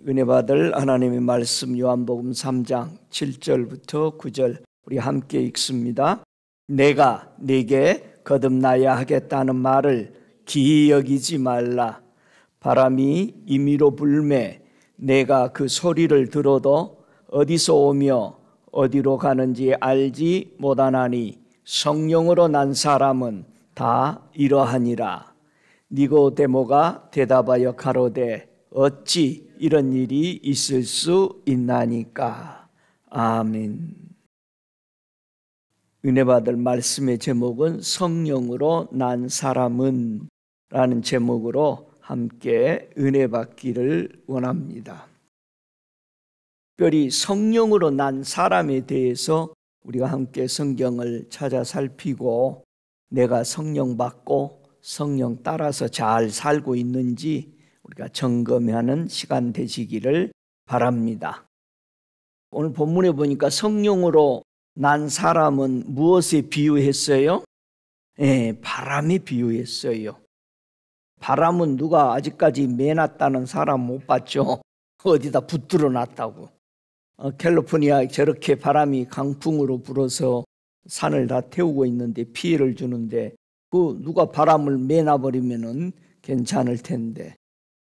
은혜 받을 하나님의 말씀 요한복음 3장 7절부터 9절 우리 함께 읽습니다. 내가 네게 거듭나야 하겠다는 말을 기이 여기지 말라. 바람이 임의로 불매 내가 그 소리를 들어도 어디서 오며 어디로 가는지 알지 못하나니 성령으로 난 사람은 다 이러하니라. 니고데모가 대답하여 가로되 어찌 이런 일이 있을 수 있나니까. 아멘. 은혜 받을 말씀의 제목은 성령으로 난 사람은 라는 제목으로 함께 은혜 받기를 원합니다. 특별히 성령으로 난 사람에 대해서 우리가 함께 성경을 찾아 살피고 내가 성령 받고 성령 따라서 잘 살고 있는지 우리가 점검하는 시간 되시기를 바랍니다. 오늘 본문에 보니까 성령으로 난 사람은 무엇에 비유했어요? 바람에 비유했어요. 바람은 누가 아직까지 매놨다는 사람 못 봤죠? 어디다 붙들어 놨다고. 캘리포니아에 저렇게 바람이 강풍으로 불어서 산을 다 태우고 있는데 피해를 주는데 그 누가 바람을 매놔버리면은 괜찮을 텐데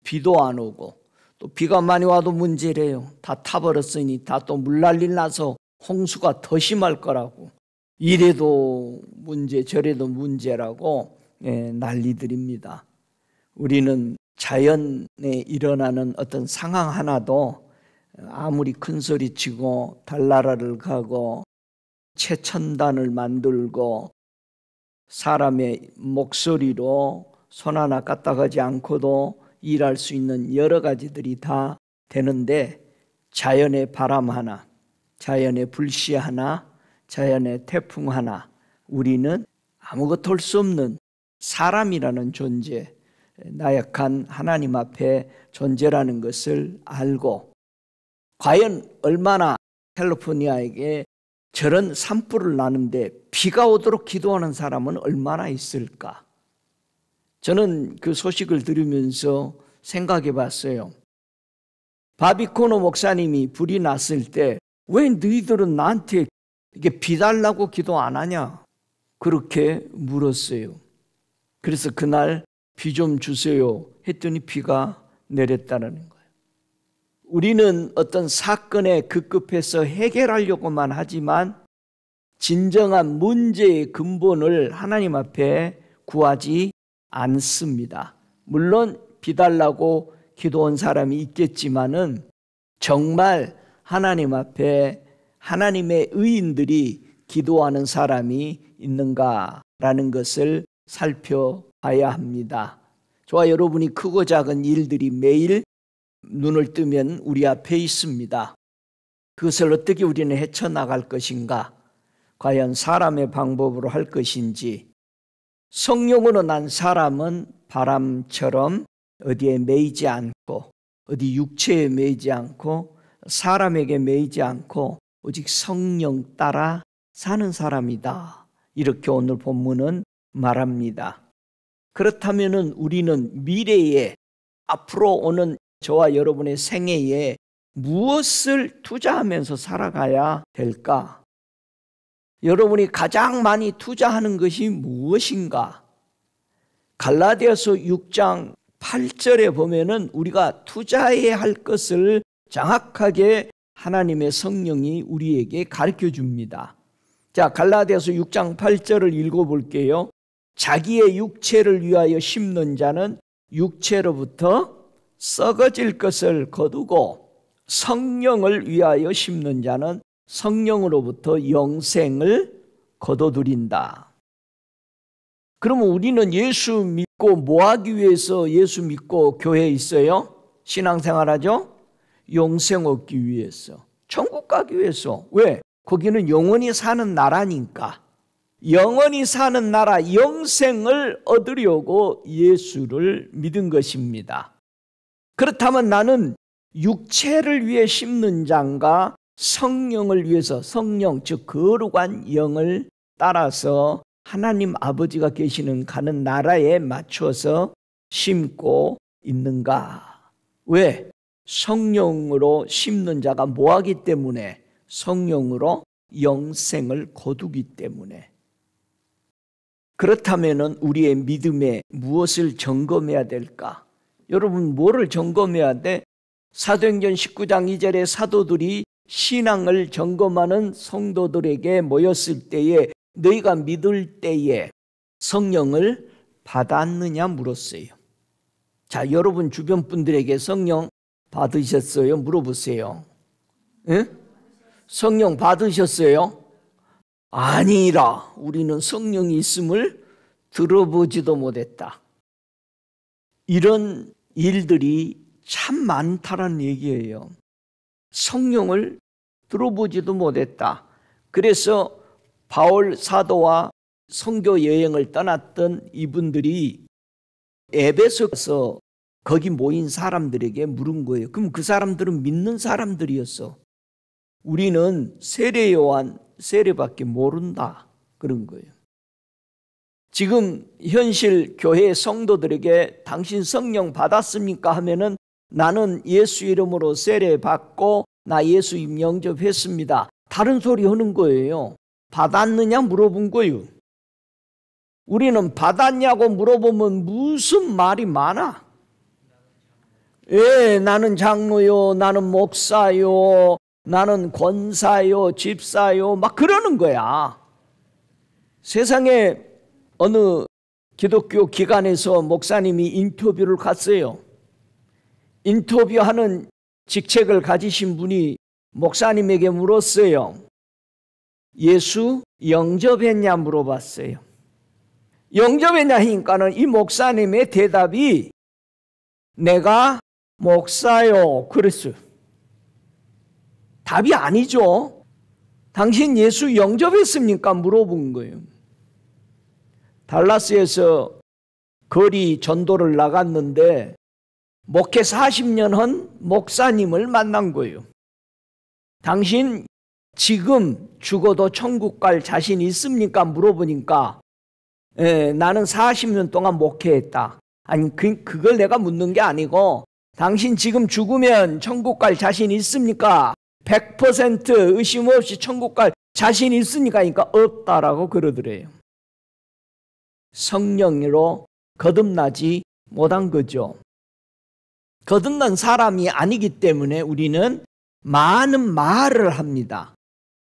비도 안 오고 또 비가 많이 와도 문제래요. 다 타버렸으니 다 또 물난리 나서 홍수가 더 심할 거라고. 이래도 문제 저래도 문제라고 난리들입니다. 우리는 자연에 일어나는 어떤 상황 하나도 아무리 큰 소리 치고 달나라를 가고 최첨단을 만들고 사람의 목소리로 손 하나 까딱하지 않고도 일할 수 있는 여러 가지들이 다 되는데 자연의 바람 하나, 자연의 불씨 하나, 자연의 태풍 하나, 우리는 아무것도 할 수 없는 사람이라는 존재, 나약한 하나님 앞에 존재라는 것을 알고 과연 얼마나 캘리포니아에게 저런 산불을 나는데 비가 오도록 기도하는 사람은 얼마나 있을까? 저는 그 소식을 들으면서 생각해 봤어요. 바비코노 목사님이 불이 났을 때 왜 너희들은 나한테 이게 비 달라고 기도 안 하냐? 그렇게 물었어요. 그래서 그날 비 좀 주세요 했더니 비가 내렸다는 거예요. 우리는 어떤 사건에 급급해서 해결하려고만 하지만 진정한 문제의 근본을 하나님 앞에 구하지 않습니다. 물론 비달라고 기도한 사람이 있겠지만은 정말 하나님 앞에 하나님의 의인들이 기도하는 사람이 있는가라는 것을 살펴봐야 합니다. 저와 여러분이 크고 작은 일들이 매일 눈을 뜨면 우리 앞에 있습니다. 그것을 어떻게 우리는 헤쳐나갈 것인가? 과연 사람의 방법으로 할 것인지. 성령으로 난 사람은 바람처럼 어디에 매이지 않고 어디 육체에 매이지 않고 사람에게 매이지 않고 오직 성령 따라 사는 사람이다. 이렇게 오늘 본문은 말합니다. 그렇다면 우리는 미래에 앞으로 오는 저와 여러분의 생애에 무엇을 투자하면서 살아가야 될까? 여러분이 가장 많이 투자하는 것이 무엇인가? 갈라디아서 6장 8절에 보면은 우리가 투자해야 할 것을 정확하게 하나님의 성령이 우리에게 가르쳐 줍니다. 자, 갈라디아서 6장 8절을 읽어볼게요. 자기의 육체를 위하여 심는 자는 육체로부터 썩어질 것을 거두고 성령을 위하여 심는 자는 성령으로부터 영생을 거둬들인다. 그러면 우리는 예수 믿고 뭐 하기 위해서 예수 믿고 교회에 있어요? 신앙생활하죠? 영생 얻기 위해서, 천국 가기 위해서. 왜? 거기는 영원히 사는 나라니까. 영원히 사는 나라, 영생을 얻으려고 예수를 믿은 것입니다. 그렇다면 나는 육체를 위해 심는 자인가 성령을 위해서, 성령 즉 거룩한 영을 따라서 하나님 아버지가 계시는 가는 나라에 맞춰서 심고 있는가? 왜? 성령으로 심는 자가 뭐하기 때문에? 성령으로 영생을 거두기 때문에. 그렇다면 우리의 믿음에 무엇을 점검해야 될까? 여러분, 뭐를 점검해야 돼? 사도행전 19장 2절에 사도들이 신앙을 점검하는 성도들에게 모였을 때에 너희가 믿을 때에 성령을 받았느냐 물었어요. 자, 여러분 주변 분들에게 성령 받으셨어요? 물어보세요. 예? 성령 받으셨어요? 아니라 우리는 성령이 있음을 들어보지도 못했다. 이런 일들이 참 많다는 얘기예요. 성령을 들어보지도 못했다. 그래서 바울 사도와 선교 여행을 떠났던 이분들이 에베소서 거기 모인 사람들에게 물은 거예요. 그럼 그 사람들은 믿는 사람들이었어. 우리는 세례 요한 세례밖에 모른다. 그런 거예요. 지금 현실 교회 성도들에게 당신 성령 받았습니까? 하면은 나는 예수 이름으로 세례 받고 나 예수 님 영접했습니다. 다른 소리 하는 거예요. 받았느냐 물어본 거예요. 우리는 받았냐고 물어보면 무슨 말이 많아. 예, 나는 장로요, 나는 목사요, 나는 권사요, 집사요, 막 그러는 거야. 세상에 어느 기독교 기관에서 목사님이 인터뷰를 갔어요. 인터뷰하는 직책을 가지신 분이 목사님에게 물었어요. 예수 영접했냐 물어봤어요. 영접했냐 하니까는 이 목사님의 대답이 내가 목사요 그랬어요. 답이 아니죠. 당신 예수 영접했습니까? 물어본 거예요. 달라스에서 거리 전도를 나갔는데 목회 40년 한 목사님을 만난 거예요. 당신 지금 죽어도 천국 갈 자신 있습니까? 물어보니까 나는 40년 동안 목회했다. 아니 그걸 내가 묻는 게 아니고 당신 지금 죽으면 천국 갈 자신 있습니까? 100% 의심 없이 천국 갈 자신 있으니까 하니까 없다라고 그러더래요. 성령으로 거듭나지 못한 거죠. 거듭난 사람이 아니기 때문에 우리는 많은 말을 합니다.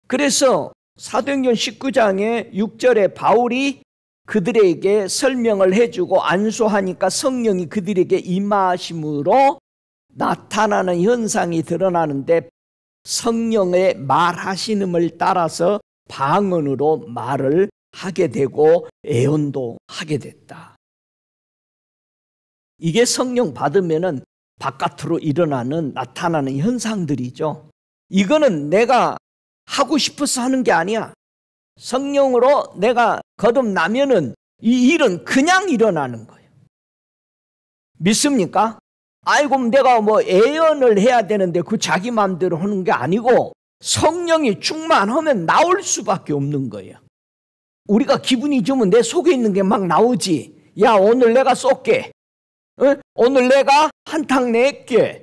그래서 사도행전 19장의 6절에 바울이 그들에게 설명을 해주고 안수하니까 성령이 그들에게 임하심으로 나타나는 현상이 드러나는데 성령의 말하시는을 따라서 방언으로 말을 하게 되고 애언도 하게 됐다. 이게 성령 받으면은 바깥으로 일어나는 나타나는 현상들이죠. 이거는 내가 하고 싶어서 하는 게 아니야. 성령으로 내가 거듭나면은 이 일은 그냥 일어나는 거예요. 믿습니까? 아이고 내가 뭐 애언을 해야 되는데 그 자기 마음대로 하는 게 아니고 성령이 충만하면 나올 수밖에 없는 거예요. 우리가 기분이 좋으면 내 속에 있는 게 막 나오지. 야 오늘 내가 쏠게. 오늘 내가 한탕 낼게.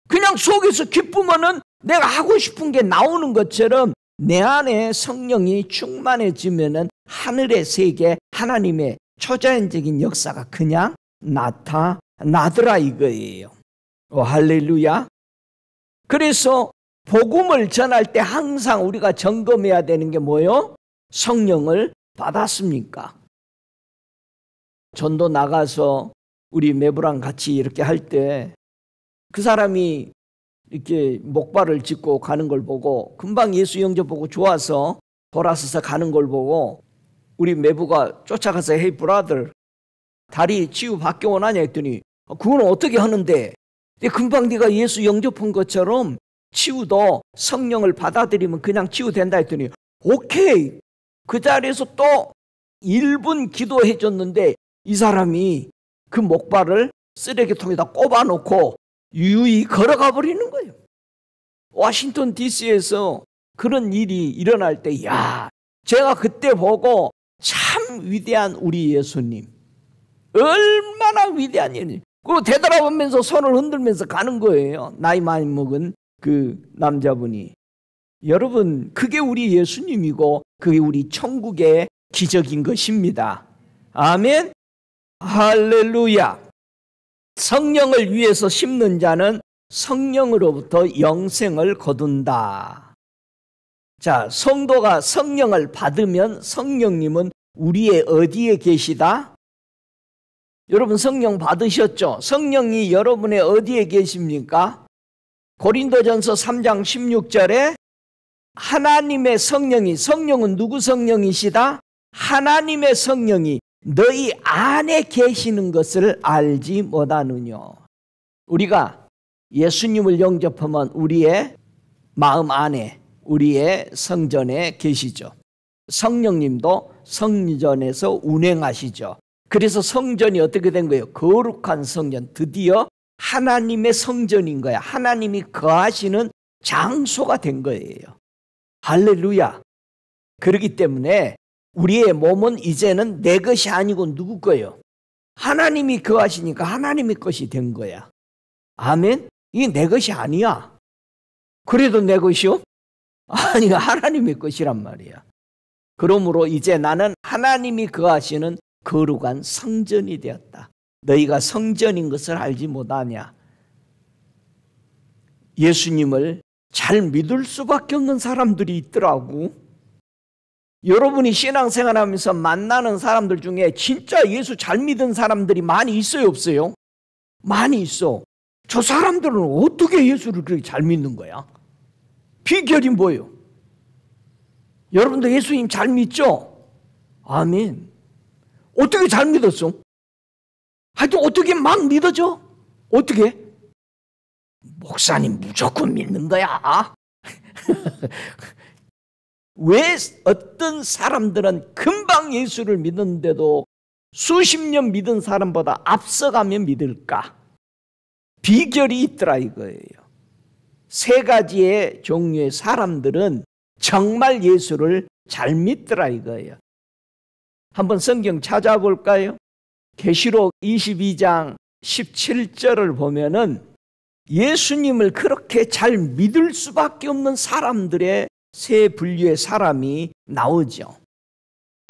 그냥 속에서 기쁘면은 내가 하고 싶은 게 나오는 것처럼 내 안에 성령이 충만해지면은 하늘의 세계 하나님의 초자연적인 역사가 그냥 나타나더라 이거예요. 할렐루야. 그래서 복음을 전할 때 항상 우리가 점검해야 되는 게 뭐예요? 성령을 받았습니까? 전도 나가서 우리 매부랑 같이 이렇게 할 때 그 사람이 이렇게 목발을 짚고 가는 걸 보고 금방 예수 영접 보고 좋아서 돌아서서 가는 걸 보고 우리 매부가 쫓아가서 헤이 브라더 다리 치유 받기 원하냐 했더니 그건 어떻게 하는데 금방 네가 예수 영접한 것처럼 치유도 성령을 받아들이면 그냥 치유된다 했더니 오케이. 그 자리에서 또 1분 기도해 줬는데 이 사람이 그 목발을 쓰레기통에다 꼽아놓고 유유히 걸어가 버리는 거예요. 워싱턴 DC에서 그런 일이 일어날 때 제가 그때 보고 참 위대한 우리 예수님 얼마나 위대한 예수님 그리고 되돌아보면서 손을 흔들면서 가는 거예요. 나이 많이 먹은 그 남자분이. 여러분, 그게 우리 예수님이고 그게 우리 천국의 기적인 것입니다. 아멘. 할렐루야. 성령을 위해서 심는 자는 성령으로부터 영생을 거둔다. 자, 성도가 성령을 받으면 성령님은 우리의 어디에 계시다? 여러분 성령 받으셨죠? 성령이 여러분의 어디에 계십니까? 고린도전서 3장 16절에 하나님의 성령이, 성령은 누구 성령이시다? 하나님의 성령이 너희 안에 계시는 것을 알지 못하느냐. 우리가 예수님을 영접하면 우리의 마음 안에, 우리의 성전에 계시죠. 성령님도 성전에서 운행하시죠. 그래서 성전이 어떻게 된 거예요? 거룩한 성전, 드디어 하나님의 성전인 거야. 하나님이 거하시는 장소가 된 거예요. 할렐루야. 그렇기 때문에 우리의 몸은 이제는 내 것이 아니고 누구 거예요? 하나님이 거하시니까 하나님의 것이 된 거야. 아멘? 이게 내 것이 아니야. 그래도 내 것이요? 아니, 하나님의 것이란 말이야. 그러므로 이제 나는 하나님이 거하시는 거룩한 성전이 되었다. 너희가 성전인 것을 알지 못하냐? 예수님을 잘 믿을 수밖에 없는 사람들이 있더라고. 여러분이 신앙생활하면서 만나는 사람들 중에 진짜 예수 잘 믿은 사람들이 많이 있어요, 없어요? 많이 있어. 저 사람들은 어떻게 예수를 그렇게 잘 믿는 거야? 비결이 뭐예요? 여러분도 예수님 잘 믿죠? 아멘. 어떻게 잘 믿었어? 하여튼 어떻게 막 믿어져? 어떻게? 목사님 무조건 믿는 거야. 왜 어떤 사람들은 금방 예수를 믿는데도 수십 년 믿은 사람보다 앞서가면 믿을까? 비결이 있더라 이거예요. 세 가지의 종류의 사람들은 정말 예수를 잘 믿더라 이거예요. 한번 성경 찾아볼까요? 계시록 22장 17절을 보면은 예수님을 그렇게 잘 믿을 수밖에 없는 사람들의 세 분류의 사람이 나오죠.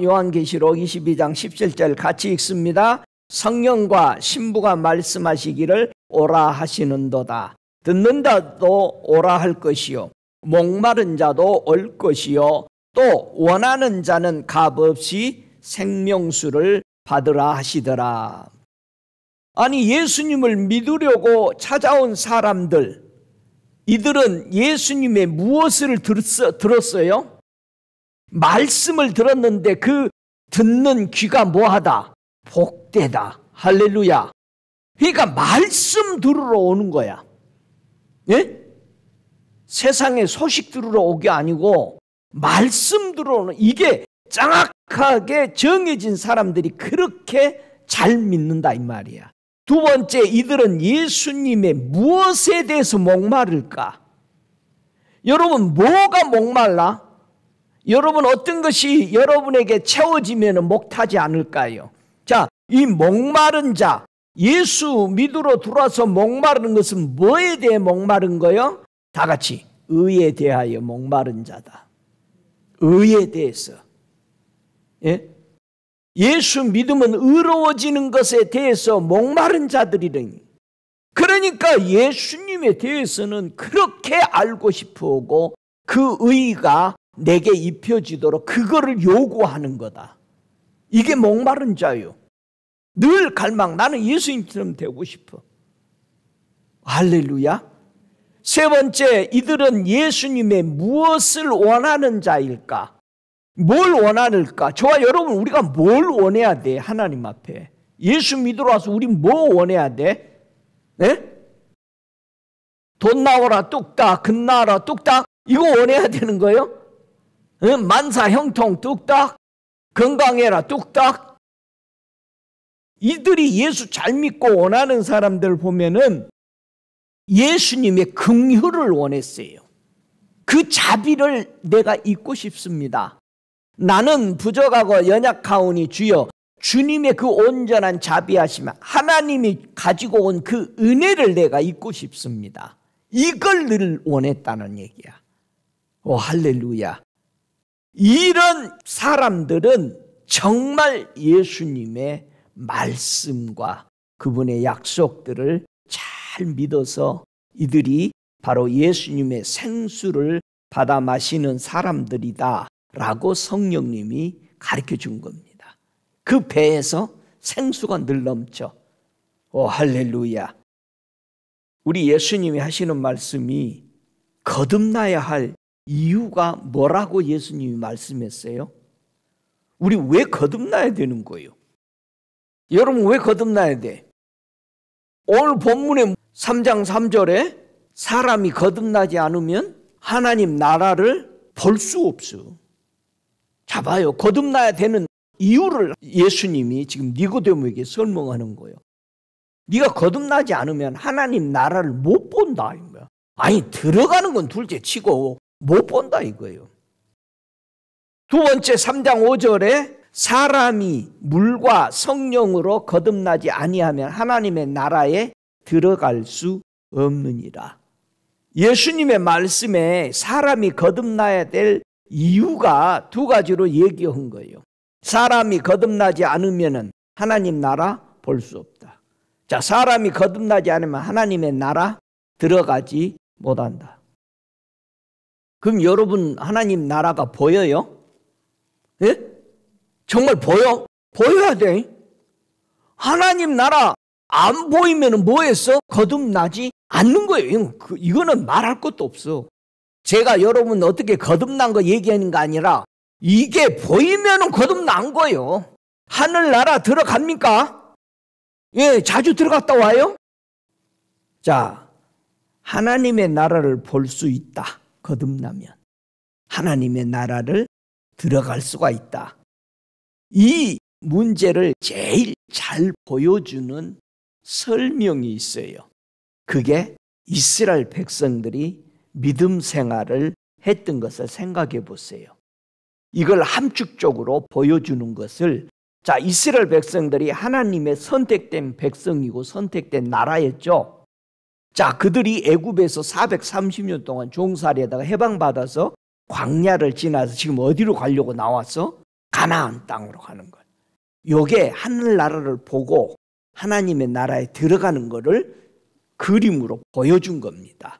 요한계시록 22장 17절 같이 읽습니다. 성령과 신부가 말씀하시기를 오라 하시는도다. 듣는다도 오라 할 것이요 목마른 자도 올 것이요 또 원하는 자는 값없이 생명수를 받으라 하시더라. 아니, 예수님을 믿으려고 찾아온 사람들, 이들은 예수님의 무엇을 들었어요? 말씀을 들었는데 그 듣는 귀가 뭐하다? 복되다. 할렐루야. 그러니까 말씀 들으러 오는 거야. 예? 세상에 소식 들으러 오게 아니고 말씀 들으러 오는, 이게 정확하게 정해진 사람들이 그렇게 잘 믿는다 이 말이야. 두 번째, 이들은 예수님의 무엇에 대해서 목마를까? 여러분, 뭐가 목말라? 여러분, 어떤 것이 여러분에게 채워지면 목타지 않을까요? 자, 이 목마른 자, 예수 믿으러 들어와서 목마른 것은 뭐에 대해 목마른 거요? 다 같이 의에 대하여 목마른 자다. 의에 대해서. 예? 예수 믿으면 의로워지는 것에 대해서 목마른 자들이니, 그러니까 예수님에 대해서는 그렇게 알고 싶어하고 그 의가 내게 입혀지도록 그거를 요구하는 거다. 이게 목마른 자요. 늘 갈망, 나는 예수님처럼 되고 싶어. 할렐루야. 세 번째, 이들은 예수님의 무엇을 원하는 자일까? 뭘 원하는가? 저와 여러분, 우리가 뭘 원해야 돼? 하나님 앞에 예수 믿으러 와서 우리 뭐 원해야 돼? 네? 돈 나오라 뚝딱, 금 나오라 뚝딱, 이거 원해야 되는 거예요? 네? 만사 형통 뚝딱, 건강해라 뚝딱. 이들이 예수 잘 믿고 원하는 사람들 보면은 예수님의 긍휼을 원했어요. 그 자비를 내가 잊고 싶습니다. 나는 부족하고 연약하오니 주여 주님의 그 온전한 자비하심, 하나님이 가지고 온 그 은혜를 내가 잊고 싶습니다. 이걸 늘 원했다는 얘기야. 오, 할렐루야. 이런 사람들은 정말 예수님의 말씀과 그분의 약속들을 잘 믿어서 이들이 바로 예수님의 생수를 받아 마시는 사람들이다 라고 성령님이 가르쳐 준 겁니다. 그 배에서 생수가 늘 넘쳐. 오, 할렐루야. 우리 예수님이 하시는 말씀이 거듭나야 할 이유가 뭐라고 예수님이 말씀했어요? 우리 왜 거듭나야 되는 거예요? 여러분, 왜 거듭나야 돼? 오늘 본문의 3장 3절에 사람이 거듭나지 않으면 하나님 나라를 볼 수 없어. 자, 봐요. 거듭나야 되는 이유를 예수님이 지금 니고데모에게 설명하는 거예요. 네가 거듭나지 않으면 하나님 나라를 못 본다 이거야. 아니, 들어가는 건 둘째 치고 못 본다 이거예요. 두 번째 3장 5절에 사람이 물과 성령으로 거듭나지 아니하면 하나님의 나라에 들어갈 수 없느니라. 예수님의 말씀에 사람이 거듭나야 될 이유가 두 가지로 얘기한 거예요. 사람이 거듭나지 않으면 하나님 나라 볼 수 없다. 자, 사람이 거듭나지 않으면 하나님의 나라 들어가지 못한다. 그럼 여러분, 하나님 나라가 보여요? 예? 정말 보여? 보여야 돼. 하나님 나라 안 보이면 뭐 했어? 거듭나지 않는 거예요. 이거는 말할 것도 없어. 제가 여러분 어떻게 거듭난 거 얘기하는 거 아니라 이게 보이면 거듭난 거예요. 하늘나라 들어갑니까? 예, 자주 들어갔다 와요? 자, 하나님의 나라를 볼 수 있다. 거듭나면. 하나님의 나라를 들어갈 수가 있다. 이 문제를 제일 잘 보여주는 설명이 있어요. 그게 이스라엘 백성들이 믿음 생활을 했던 것을 생각해 보세요. 이걸 함축적으로 보여주는 것을, 자, 이스라엘 백성들이 하나님의 선택된 백성이고 선택된 나라였죠. 자, 그들이 애굽에서 430년 동안 종살이하다가 해방받아서 광야를 지나서 지금 어디로 가려고 나왔어? 가나안 땅으로 가는 거예요. 요게 하늘나라를 보고 하나님의 나라에 들어가는 것을 그림으로 보여준 겁니다.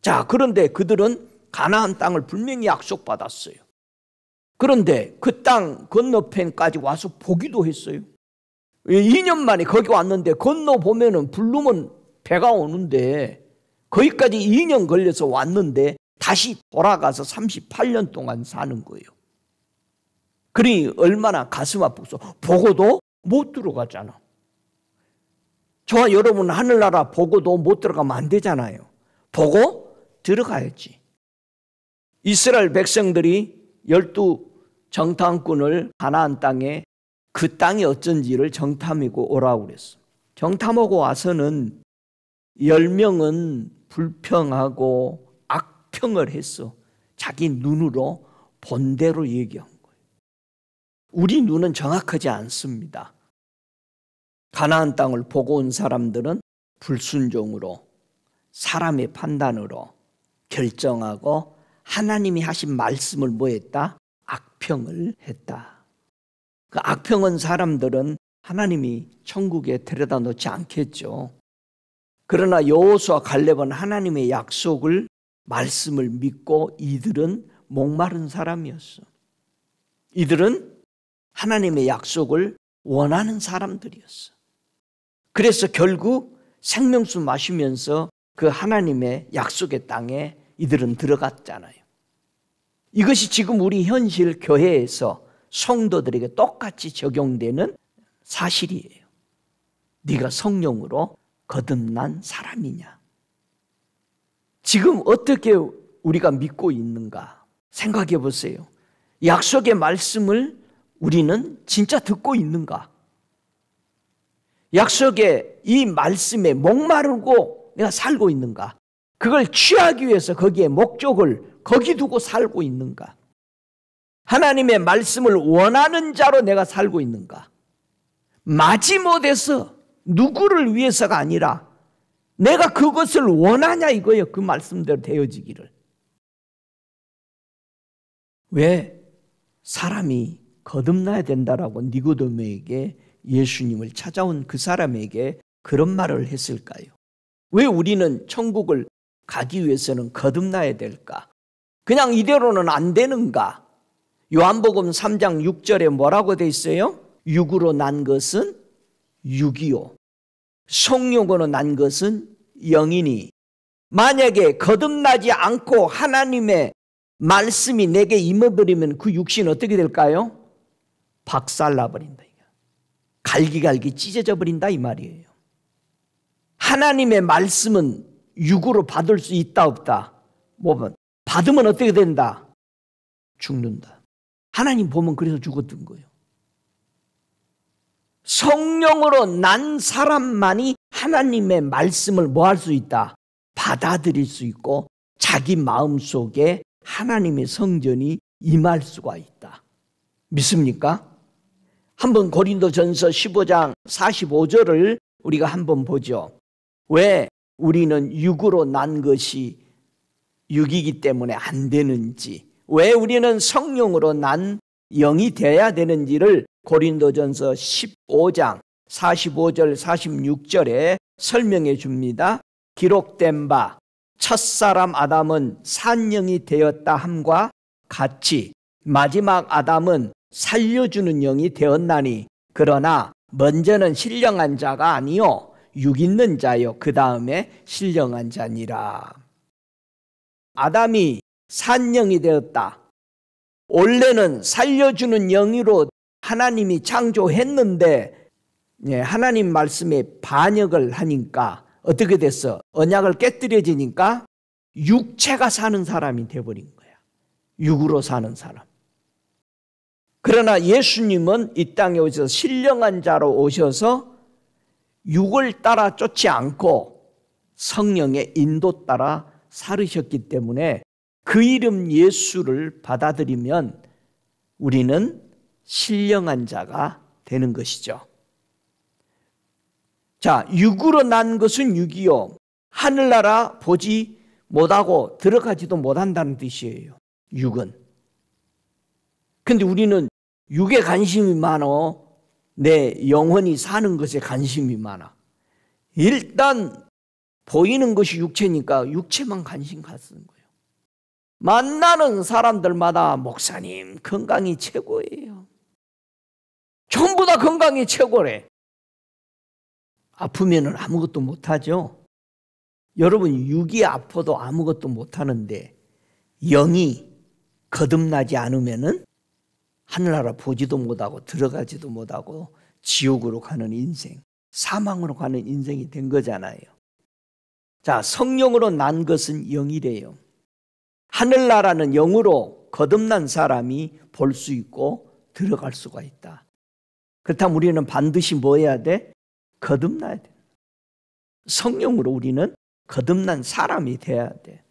자, 그런데 그들은 가나안 땅을 분명히 약속받았어요. 그런데 그 땅 건너편까지 와서 보기도 했어요. 2년 만에 거기 왔는데 건너보면은 부르면 배가 오는데 거기까지 2년 걸려서 왔는데 다시 돌아가서 38년 동안 사는 거예요. 그러니 얼마나 가슴 아프겠어. 보고도 못 들어가잖아. 저와 여러분 하늘나라 보고도 못 들어가면 안 되잖아요. 보고 들어가야지. 이스라엘 백성들이 12 정탐꾼을 가나안 땅에 그 땅이 어쩐지를 정탐하고 오라고 그랬어. 정탐하고 와서는 10명은 불평하고 악평을 했어. 자기 눈으로 본 대로 얘기한 거예요. 우리 눈은 정확하지 않습니다. 가나안 땅을 보고 온 사람들은 불순종으로 사람의 판단으로 결정하고 하나님이 하신 말씀을 뭐 했다? 악평을 했다. 그 악평한 사람들은 하나님이 천국에 데려다 놓지 않겠죠. 그러나 여호수아 갈렙은 하나님의 약속을 말씀을 믿고 이들은 목마른 사람이었어. 이들은 하나님의 약속을 원하는 사람들이었어. 그래서 결국 생명수 마시면서 그 하나님의 약속의 땅에 이들은 들어갔잖아요. 이것이 지금 우리 현실 교회에서 성도들에게 똑같이 적용되는 사실이에요. 네가 성령으로 거듭난 사람이냐? 지금 어떻게 우리가 믿고 있는가? 생각해 보세요. 약속의 말씀을 우리는 진짜 듣고 있는가? 약속의 이 말씀에 목마르고 내가 살고 있는가? 그걸 취하기 위해서 거기에 목적을 거기 두고 살고 있는가? 하나님의 말씀을 원하는 자로 내가 살고 있는가? 마지못해서 누구를 위해서가 아니라 내가 그것을 원하냐 이거예요. 그 말씀대로 되어지기를. 왜? 사람이 거듭나야 된다라고 니고데모에게 예수님을 찾아온 그 사람에게 그런 말을 했을까요? 왜 우리는 천국을 가기 위해서는 거듭나야 될까? 그냥 이대로는 안 되는가? 요한복음 3장 6절에 뭐라고 돼 있어요? 육으로 난 것은 육이요, 성령으로 난 것은 영이니 만약에 거듭나지 않고 하나님의 말씀이 내게 임해버리면 그 육신은 어떻게 될까요? 박살나버린다. 갈기갈기 찢어져 버린다 이 말이에요. 하나님의 말씀은 육으로 받을 수 있다 없다? 뭐 받으면 어떻게 된다? 죽는다. 하나님 보면 그래서 죽었던 거예요. 성령으로 난 사람만이 하나님의 말씀을 뭐 할 수 있다? 받아들일 수 있고 자기 마음속에 하나님의 성전이 임할 수가 있다. 믿습니까? 한번 고린도전서 15장 45절을 우리가 한번 보죠. 왜 우리는 육으로 난 것이 육이기 때문에 안 되는지, 왜 우리는 성령으로 난 영이 되어야 되는지를 고린도전서 15장 45절 46절에 설명해 줍니다. 기록된 바 첫사람 아담은 산영이 되었다 함과 같이 마지막 아담은 살려주는 영이 되었나니 그러나 먼저는 신령한 자가 아니요 육 있는 자요 그 다음에 신령한 자니라. 아담이 산영이 되었다. 원래는 살려주는 영으로 하나님이 창조했는데 하나님 말씀에 반역을 하니까 어떻게 됐어? 언약을 깨뜨려지니까 육체가 사는 사람이 되어버린 거야. 육으로 사는 사람. 그러나 예수님은 이 땅에 오셔서 신령한 자로 오셔서 육을 따라 쫓지 않고 성령의 인도 따라 살으셨기 때문에 그 이름 예수를 받아들이면 우리는 신령한 자가 되는 것이죠. 자, 육으로 난 것은 육이요 하늘나라 보지 못하고 들어가지도 못한다는 뜻이에요. 육은. 근데 우리는 육에 관심이 많어. 내 영혼이 사는 것에 관심이 많아. 일단 보이는 것이 육체니까 육체만 관심 갖는 거예요. 만나는 사람들마다 목사님 건강이 최고예요. 전부 다 건강이 최고래. 아프면 아무것도 못하죠. 여러분 육이 아파도 아무것도 못하는데 영이 거듭나지 않으면 하늘나라 보지도 못하고 들어가지도 못하고 지옥으로 가는 인생, 사망으로 가는 인생이 된 거잖아요. 자, 성령으로 난 것은 영이래요. 하늘나라는 영으로 거듭난 사람이 볼 수 있고 들어갈 수가 있다. 그렇다면 우리는 반드시 뭐 해야 돼? 거듭나야 돼. 성령으로 우리는 거듭난 사람이 돼야 돼.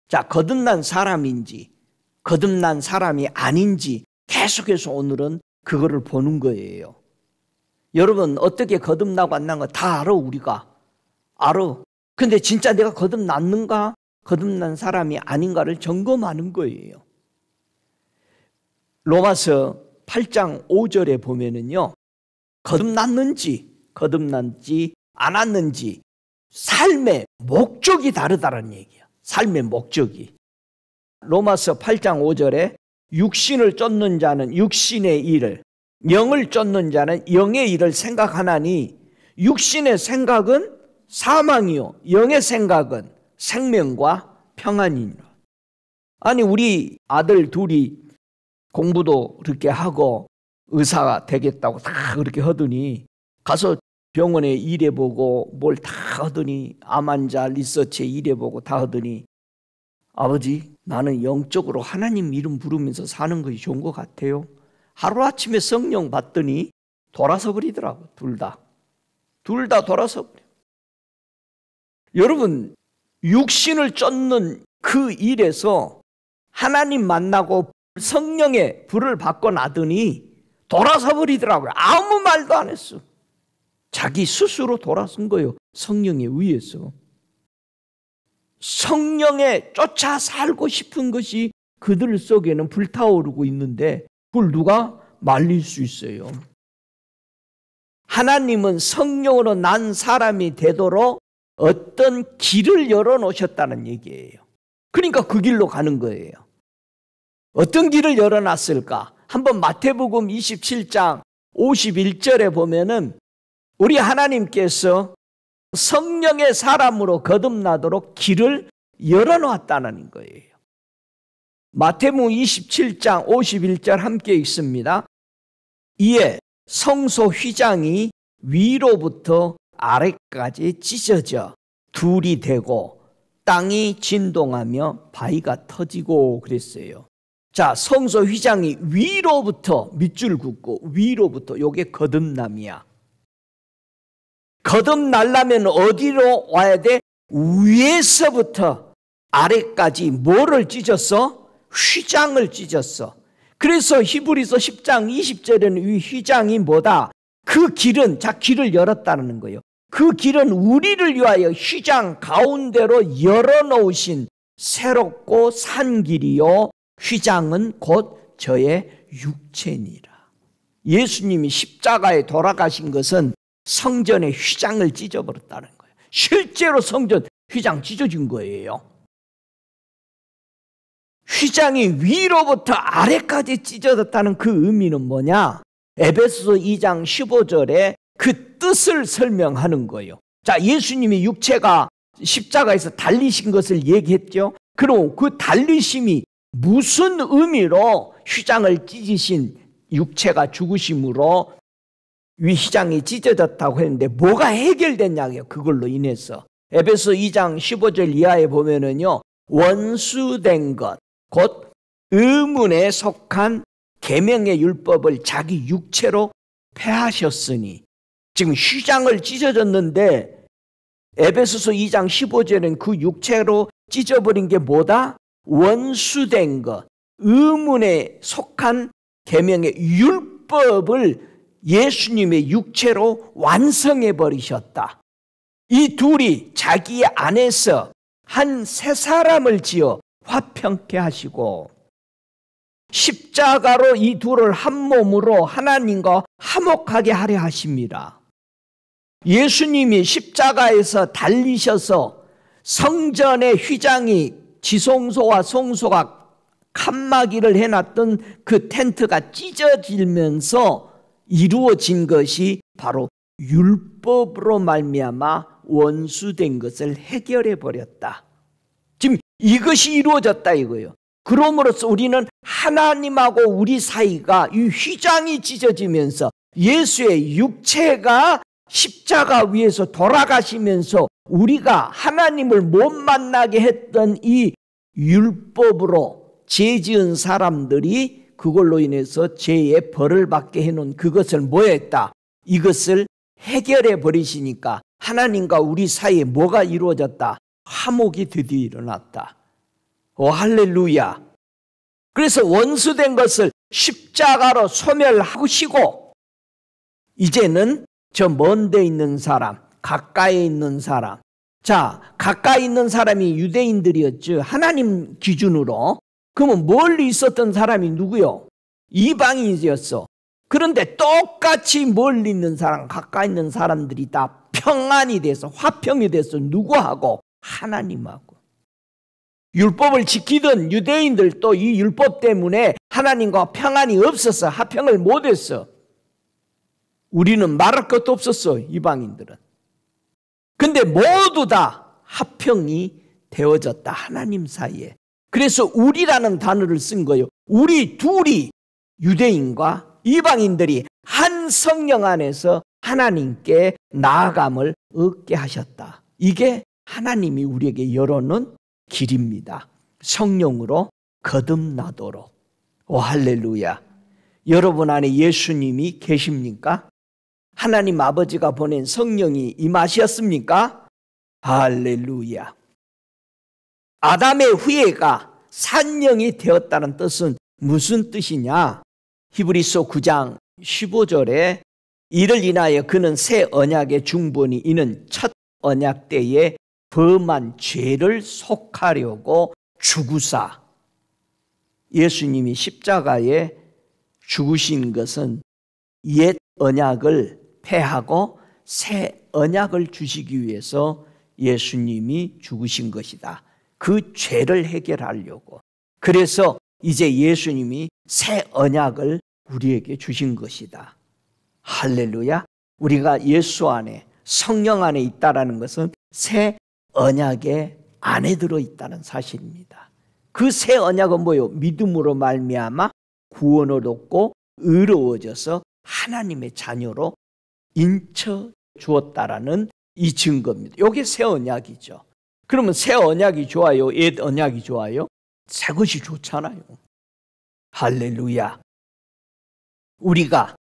자, 거듭난 사람인지 거듭난 사람이 아닌지 계속해서 오늘은 그거를 보는 거예요. 여러분 어떻게 거듭나고 안 난 거 다 알아. 우리가 알아. 근데 진짜 내가 거듭났는가 거듭난 사람이 아닌가를 점검하는 거예요. 로마서 8장 5절에 보면은요, 거듭났는지 거듭났지 않았는지 삶의 목적이 다르다는 얘기야. 삶의 목적이. 로마서 8장 5절에 육신을 쫓는 자는 육신의 일을, 영을 쫓는 자는 영의 일을 생각하나니 육신의 생각은 사망이요 영의 생각은 생명과 평안이니라. 아니 우리 아들 둘이 공부도 그렇게 하고 의사가 되겠다고 다 그렇게 하더니 가서 병원에 일해보고 뭘 다 하더니 암 환자 리서치에 일해보고 다 하더니 아버지 나는 영적으로 하나님 이름 부르면서 사는 것이 좋은 것 같아요. 하루아침에 성령 받더니 돌아서 버리더라고. 둘 다 돌아서 버려. 여러분 육신을 쫓는 그 일에서 하나님 만나고 성령의 불을 받고 나더니 돌아서 버리더라고요. 아무 말도 안 했어. 자기 스스로 돌아선 거예요. 성령에 의해서. 성령에 쫓아 살고 싶은 것이 그들 속에는 불타오르고 있는데 그걸 누가 말릴 수 있어요? 하나님은 성령으로 난 사람이 되도록 어떤 길을 열어놓으셨다는 얘기예요. 그러니까 그 길로 가는 거예요. 어떤 길을 열어놨을까? 한번 마태복음 27장 51절에 보면은 우리 하나님께서 성령의 사람으로 거듭나도록 길을 열어놓았다는 거예요. 마태복음 27장 51절 함께 읽습니다. 이에 성소 휘장이 위로부터 아래까지 찢어져 둘이 되고 땅이 진동하며 바위가 터지고 그랬어요. 자, 성소 휘장이 위로부터 밑줄 긋고 위로부터, 요게 거듭남이야. 거듭나려면 어디로 와야 돼? 위에서부터 아래까지 뭐를 찢었어? 휘장을 찢었어. 그래서 히브리서 10장 20절에는 이 휘장이 뭐다? 그 길은, 자, 길을 열었다는 거예요. 그 길은 우리를 위하여 휘장 가운데로 열어놓으신 새롭고 산 길이요 휘장은 곧 저의 육체니라. 예수님이 십자가에 돌아가신 것은 성전의 휘장을 찢어버렸다는 거예요. 실제로 성전 휘장 찢어진 거예요. 휘장이 위로부터 아래까지 찢어졌다는 그 의미는 뭐냐? 에베소서 2장 15절에 그 뜻을 설명하는 거예요. 자, 예수님이 육체가 십자가에서 달리신 것을 얘기했죠. 그럼 그 달리심이 무슨 의미로 휘장을 찢으신 육체가 죽으심으로 위 휘장이 찢어졌다고 했는데 뭐가 해결됐냐고요. 그걸로 인해서 에베소 2장 15절 이하에 보면은요, 원수된 것, 곧 의문에 속한 계명의 율법을 자기 육체로 패하셨으니, 지금 휘장을 찢어졌는데 에베소서 2장 15절은 그 육체로 찢어버린 게 뭐다? 원수된 것, 의문에 속한 계명의 율법을 예수님의 육체로 완성해 버리셨다. 이 둘이 자기 안에서 한 새 사람을 지어 화평케 하시고 십자가로 이 둘을 한 몸으로 하나님과 화목하게 하려 하십니다. 예수님이 십자가에서 달리셔서 성전의 휘장이 지성소와 성소가 칸막이를 해놨던 그 텐트가 찢어지면서 이루어진 것이 바로 율법으로 말미암아 원수된 것을 해결해 버렸다. 지금 이것이 이루어졌다 이거예요. 그러므로써 우리는 하나님하고 우리 사이가 이 휘장이 찢어지면서 예수의 육체가 십자가 위에서 돌아가시면서 우리가 하나님을 못 만나게 했던 이 율법으로 죄 지은 사람들이 그걸로 인해서 죄의 벌을 받게 해놓은 그것을 뭐 했다? 이것을 해결해 버리시니까 하나님과 우리 사이에 뭐가 이루어졌다? 화목이 드디어 일어났다. 오, 할렐루야. 그래서 원수된 것을 십자가로 소멸하시고 이제는 저 먼 데 있는 사람, 가까이 있는 사람, 자, 가까이 있는 사람이 유대인들이었죠. 하나님 기준으로. 그러면 멀리 있었던 사람이 누구요? 이방인이었어. 그런데 똑같이 멀리 있는 사람, 가까이 있는 사람들이 다 평안이 돼서 화평이 돼서 누구하고? 하나님하고. 율법을 지키던 유대인들도 이 율법 때문에 하나님과 평안이 없어서 화평을 못했어. 우리는 말할 것도 없었어, 이방인들은. 근데 모두 다 화평이 되어졌다, 하나님 사이에. 그래서 우리라는 단어를 쓴 거예요. 우리 둘이, 유대인과 이방인들이 한 성령 안에서 하나님께 나아감을 얻게 하셨다. 이게 하나님이 우리에게 열어놓은 길입니다. 성령으로 거듭나도록. 오, 할렐루야. 여러분 안에 예수님이 계십니까? 하나님 아버지가 보낸 성령이 임하셨습니까? 할렐루야. 아담의 후예가 산령이 되었다는 뜻은 무슨 뜻이냐? 히브리서 9장 15절에 이를 인하여 그는 새 언약의 중본이 이는 첫 언약 때에 범한 죄를 속하려고 죽으사. 예수님이 십자가에 죽으신 것은 옛 언약을 폐하고 새 언약을 주시기 위해서 예수님이 죽으신 것이다. 그 죄를 해결하려고. 그래서 이제 예수님이 새 언약을 우리에게 주신 것이다. 할렐루야. 우리가 예수 안에, 성령 안에 있다라는 것은 새 언약의 안에 들어있다는 사실입니다. 그 새 언약은 뭐요? 믿음으로 말미암아 구원을 얻고 의로워져서 하나님의 자녀로 인쳐 주었다라는 이 증거입니다. 이게 새 언약이죠. 그러면 새 언약이 좋아요? 옛 언약이 좋아요? 새 것이 좋잖아요. 할렐루야. 우리가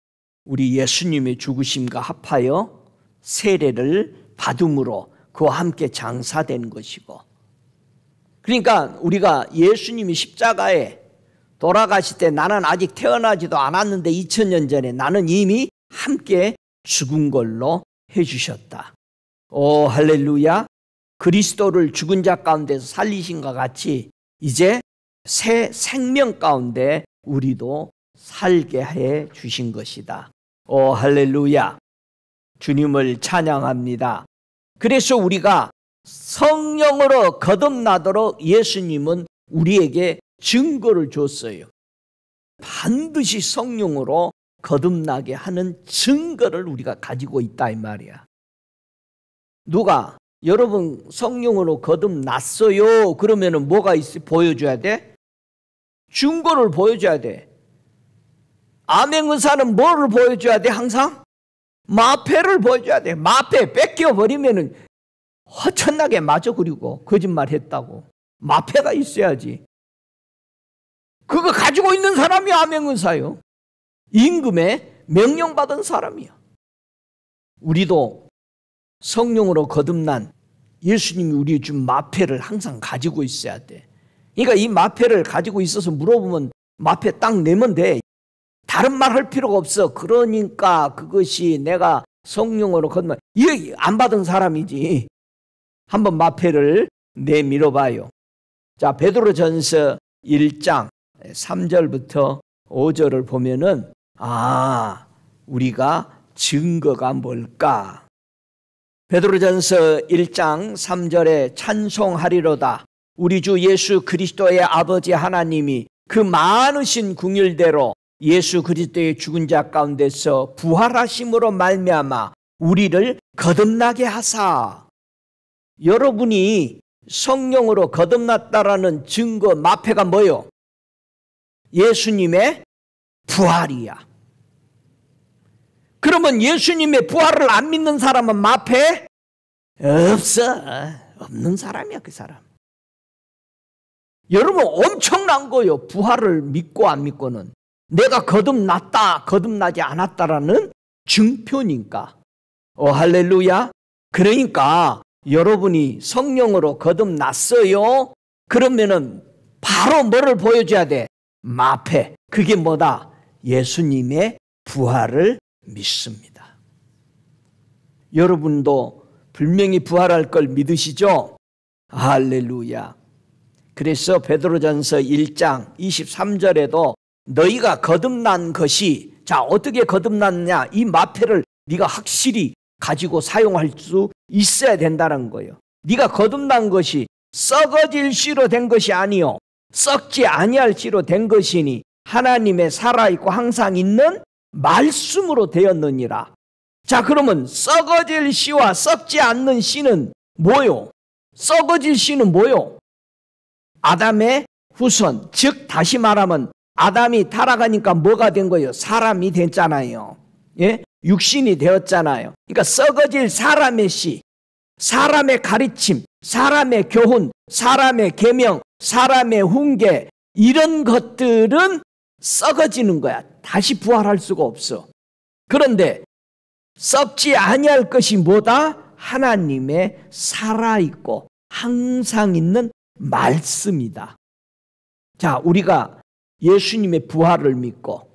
우리 예수님의 죽으심과 합하여 세례를 받음으로 그와 함께 장사된 것이고, 그러니까 우리가 예수님이 십자가에 돌아가실 때 나는 아직 태어나지도 않았는데 2000년 전에 나는 이미 함께 죽은 걸로 해주셨다. 오 할렐루야. 그리스도를 죽은 자 가운데서 살리신 것 같이 이제 새 생명 가운데 우리도 살게 해 주신 것이다. 오 할렐루야. 주님을 찬양합니다. 그래서 우리가 성령으로 거듭나도록 예수님은 우리에게 증거를 줬어요. 반드시 성령으로 거듭나게 하는 증거를 우리가 가지고 있다 이 말이야. 누가 여러분 성령으로 거듭났어요 그러면은 뭐가 보여줘야 돼? 증거를 보여줘야 돼. 암행의사는 뭐를 보여줘야 돼? 항상 마패를 보여줘야 돼. 마패 뺏겨버리면은 허천나게 맞아. 그리고 거짓말했다고 마패가 있어야지. 그거 가지고 있는 사람이 암행의사요. 임금의 명령받은 사람이야. 우리도 성령으로 거듭난 예수님이 우리에 준 마패를 항상 가지고 있어야 돼. 그러니까 이 마패를 가지고 있어서 물어보면 마패 딱 내면 돼. 다른 말 할 필요가 없어. 그러니까 그것이 내가 성령으로 거듭난 이 안 받은 사람이지. 한번 마패를 내밀어 봐요. 자, 베드로전서 1장 3절부터 5절을 보면은 우리가 증거가 뭘까? 베드로전서 1장 3절에 찬송하리로다. 우리 주 예수 그리스도의 아버지 하나님이 그 많으신 긍휼대로 예수 그리스도의 죽은 자 가운데서 부활하심으로 말미암아 우리를 거듭나게 하사. 여러분이 성령으로 거듭났다라는 증거 마패가 뭐요? 예수님의 부활이야. 그러면 예수님의 부활을 안 믿는 사람은 마패? 없어. 없는 사람이야 그 사람. 여러분 엄청난 거요. 부활을 믿고 안 믿고는. 내가 거듭났다 거듭나지 않았다라는 증표니까. 할렐루야. 그러니까 여러분이 성령으로 거듭났어요 그러면은 바로 뭐를 보여줘야 돼? 마패. 그게 뭐다? 예수님의 부활을 믿습니다. 여러분도 분명히 부활할 걸 믿으시죠? 할렐루야. 그래서 베드로전서 1장 23절에도 너희가 거듭난 것이, 자 어떻게 거듭났냐, 이 마패를 네가 확실히 가지고 사용할 수 있어야 된다는 거예요. 네가 거듭난 것이 썩어질 씨로 된 것이 아니요 썩지 아니할 씨로 된 것이니 하나님의 살아있고 항상 있는 말씀으로 되었느니라. 자, 그러면 썩어질 씨와 썩지 않는 씨는 뭐요? 썩어질 씨는 뭐요? 아담의 후손, 즉 다시 말하면 아담이 타락하니까 뭐가 된 거예요? 사람이 됐잖아요. 예? 육신이 되었잖아요. 그러니까 썩어질 사람의 씨, 사람의 가르침, 사람의 교훈, 사람의 계명, 사람의 훈계, 이런 것들은 썩어지는 거야. 다시 부활할 수가 없어. 그런데 썩지 아니할 것이 뭐다? 하나님의 살아있고 항상 있는 말씀이다. 자, 우리가 예수님의 부활을 믿고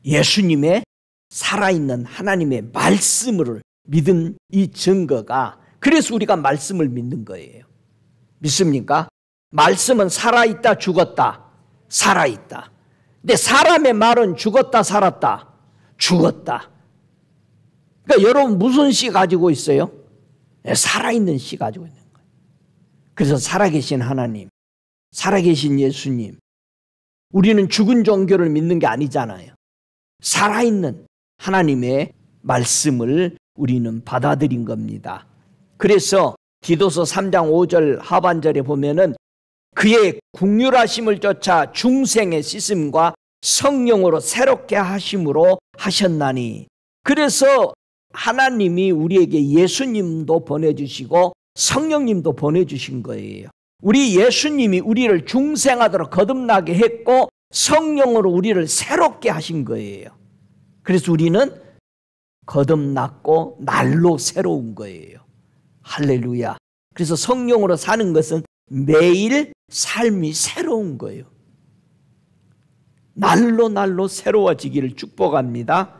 예수님의 살아있는 하나님의 말씀을 믿은 이 증거가, 그래서 우리가 말씀을 믿는 거예요. 믿습니까? 말씀은 살아있다, 죽었다? 살아있다. 근데 사람의 말은 죽었다, 살았다? 죽었다. 그러니까 여러분 무슨 씨 가지고 있어요? 살아있는 씨 가지고 있는 거예요. 그래서 살아계신 하나님, 살아계신 예수님, 우리는 죽은 종교를 믿는 게 아니잖아요. 살아있는 하나님의 말씀을 우리는 받아들인 겁니다. 그래서 디도서 3장 5절 하반절에 보면은 그의 긍휼하심을 쫓아 중생의 씻음과 성령으로 새롭게 하심으로 하셨나니. 그래서 하나님이 우리에게 예수님도 보내주시고 성령님도 보내주신 거예요. 우리 예수님이 우리를 중생하도록 거듭나게 했고 성령으로 우리를 새롭게 하신 거예요. 그래서 우리는 거듭났고 날로 새로운 거예요. 할렐루야. 그래서 성령으로 사는 것은 매일 삶이 새로운 거예요. 날로 새로워지기를 축복합니다.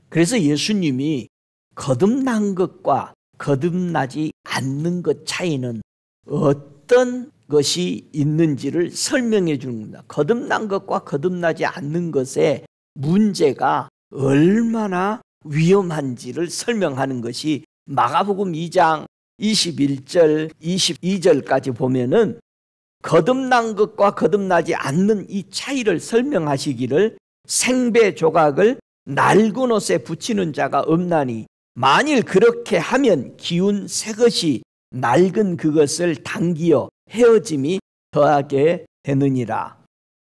그래서 예수님이 거듭난 것과 거듭나지 않는 것 차이는 어떤 것이 있는지를 설명해 주는 겁니다. 거듭난 것과 거듭나지 않는 것의 문제가 얼마나 위험한지를 설명하는 것이 마가복음 2장 21절, 22절까지 보면은 거듭난 것과 거듭나지 않는 이 차이를 설명하시기를 생배 조각을 낡은 옷에 붙이는 자가 없나니 만일 그렇게 하면 기운 새 것이 낡은 그것을 당기어 헤어짐이 더하게 되느니라.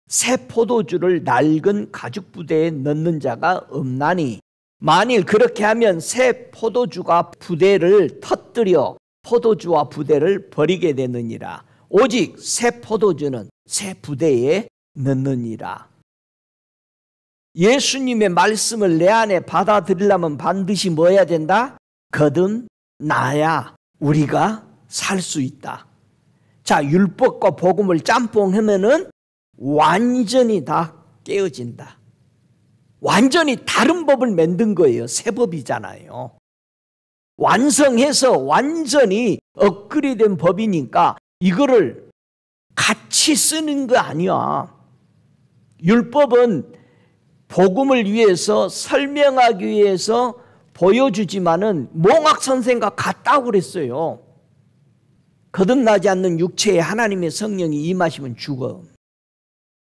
새 포도주를 낡은 가죽 부대에 넣는 자가 없나니 만일 그렇게 하면 새 포도주가 부대를 터뜨려 포도주와 부대를 버리게 되느니라. 오직 새 포도주는 새 부대에 넣느니라. 예수님의 말씀을 내 안에 받아들이려면 반드시 뭐 해야 된다? 거듭나야 우리가 살 수 있다. 자, 율법과 복음을 짬뽕하면은 완전히 다 깨어진다. 완전히 다른 법을 만든 거예요. 새 법이잖아요. 완성해서 완전히 업그레이드된 법이니까 이거를 같이 쓰는 거 아니야. 율법은 복음을 위해서 설명하기 위해서 보여주지만은 몽학 선생과 같다고 그랬어요. 거듭나지 않는 육체에 하나님의 성령이 임하시면 죽어.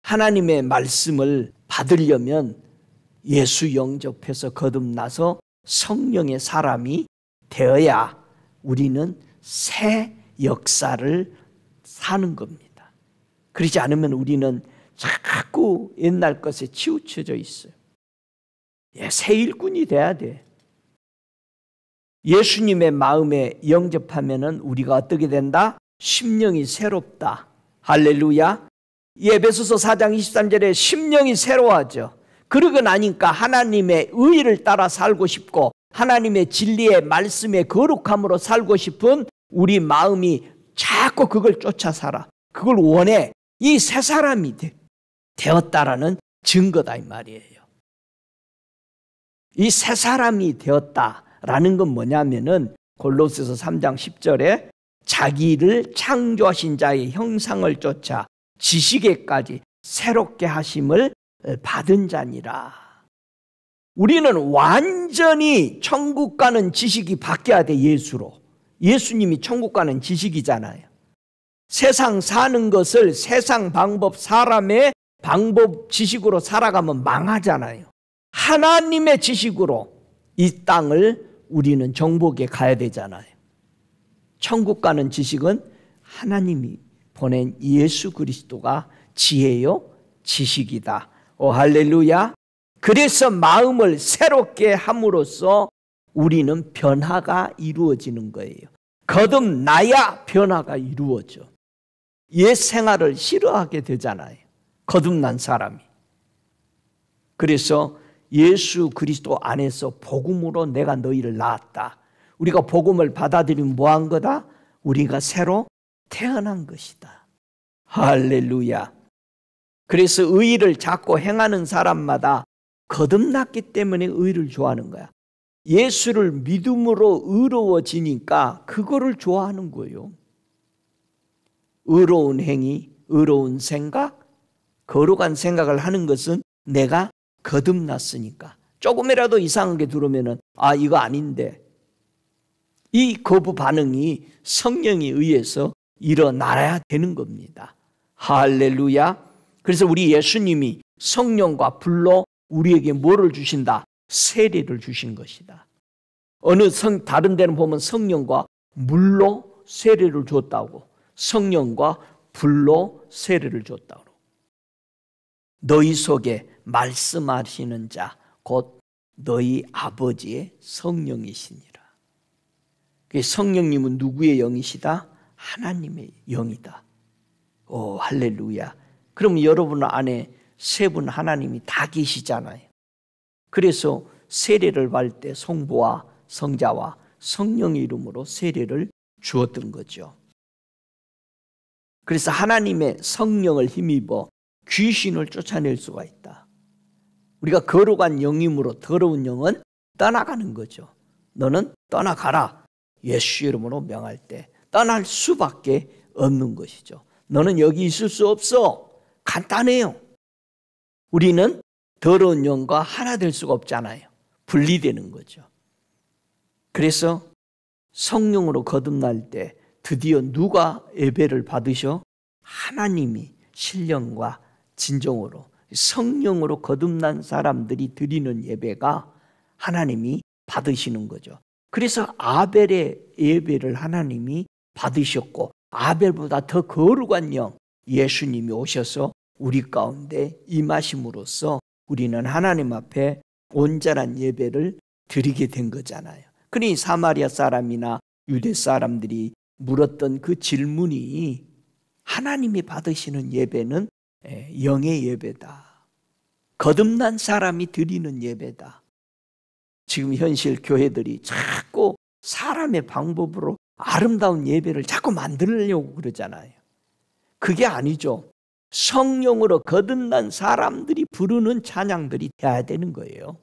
하나님의 말씀을 받으려면 예수 영접해서 거듭나서 성령의 사람이 되어야 우리는 새 역사를 사는 겁니다. 그러지 않으면 우리는 자꾸 옛날 것에 치우쳐져 있어요. 새 일꾼이 돼야 돼. 예수님의 마음에 영접하면은 우리가 어떻게 된다? 심령이 새롭다. 할렐루야. 에베소서 4장 23절에 심령이 새로워져. 그러고 나니까 하나님의 의를 따라 살고 싶고 하나님의 진리의 말씀의 거룩함으로 살고 싶은 우리 마음이 자꾸 그걸 쫓아 살아. 그걸 원해. 이 새 사람이 되었다라는 증거다 이 말이에요. 이 새 사람이 되었다라는 건 뭐냐면은 골로새서 3장 10절에 자기를 창조하신 자의 형상을 쫓아 지식에까지 새롭게 하심을 받은 자니라. 우리는 완전히 천국 가는 지식이 바뀌어야 돼. 예수로. 예수님이 천국 가는 지식이잖아요. 세상 사는 것을 세상 방법, 사람의 방법, 지식으로 살아가면 망하잖아요. 하나님의 지식으로 이 땅을 우리는 정복에 가야 되잖아요. 천국 가는 지식은 하나님이 보낸 예수 그리스도가 지혜요 지식이다. 오 할렐루야. 그래서 마음을 새롭게 함으로써 우리는 변화가 이루어지는 거예요. 거듭나야 변화가 이루어져. 옛 생활을 싫어하게 되잖아요. 거듭난 사람이. 그래서 예수 그리스도 안에서 복음으로 내가 너희를 낳았다. 우리가 복음을 받아들이면 뭐한 거다? 우리가 새로 태어난 것이다. 할렐루야. 그래서 의의를 자꾸 행하는 사람마다 거듭났기 때문에 의의를 좋아하는 거야. 예수를 믿음으로 의로워지니까 그거를 좋아하는 거예요. 의로운 행위, 의로운 생각, 거룩한 생각을 하는 것은 내가 거듭났으니까. 조금이라도 이상하게 들으면은 이거 아닌데. 이 거부 반응이 성령에 의해서 일어나야 되는 겁니다. 할렐루야. 그래서 우리 예수님이 성령과 불로 우리에게 뭐를 주신다? 세례를 주신 것이다. 다른 데는 보면 성령과 물로 세례를 줬다고, 성령과 불로 세례를 줬다고. 너희 속에 말씀하시는 자 곧 너희 아버지의 성령이시니라. 성령님은 누구의 영이시다? 하나님의 영이다. 오, 할렐루야. 그럼 여러분 안에 세 분 하나님이 다 계시잖아요. 그래서 세례를 받을 때 성부와 성자와 성령의 이름으로 세례를 주었던 거죠. 그래서 하나님의 성령을 힘입어 귀신을 쫓아낼 수가 있다. 우리가 거룩한 영임으로 더러운 영은 떠나가는 거죠. 너는 떠나가라. 예수 이름으로 명할 때 떠날 수밖에 없는 것이죠. 너는 여기 있을 수 없어. 간단해요. 우리는 더러운 영과 하나 될 수가 없잖아요. 분리되는 거죠. 그래서 성령으로 거듭날 때 드디어 누가 예배를 받으셔? 하나님이 신령과 진정으로 성령으로 거듭난 사람들이 드리는 예배가 하나님이 받으시는 거죠. 그래서 아벨의 예배를 하나님이 받으셨고, 아벨보다 더 거룩한 영 예수님이 오셔서 우리 가운데 임하심으로써 우리는 하나님 앞에 온전한 예배를 드리게 된 거잖아요. 그러니 사마리아 사람이나 유대 사람들이 물었던 그 질문이 하나님이 받으시는 예배는 영의 예배다. 거듭난 사람이 드리는 예배다. 지금 현실 교회들이 자꾸 사람의 방법으로 아름다운 예배를 자꾸 만들려고 그러잖아요. 그게 아니죠. 성령으로 거듭난 사람들이 부르는 찬양들이 돼야 되는 거예요.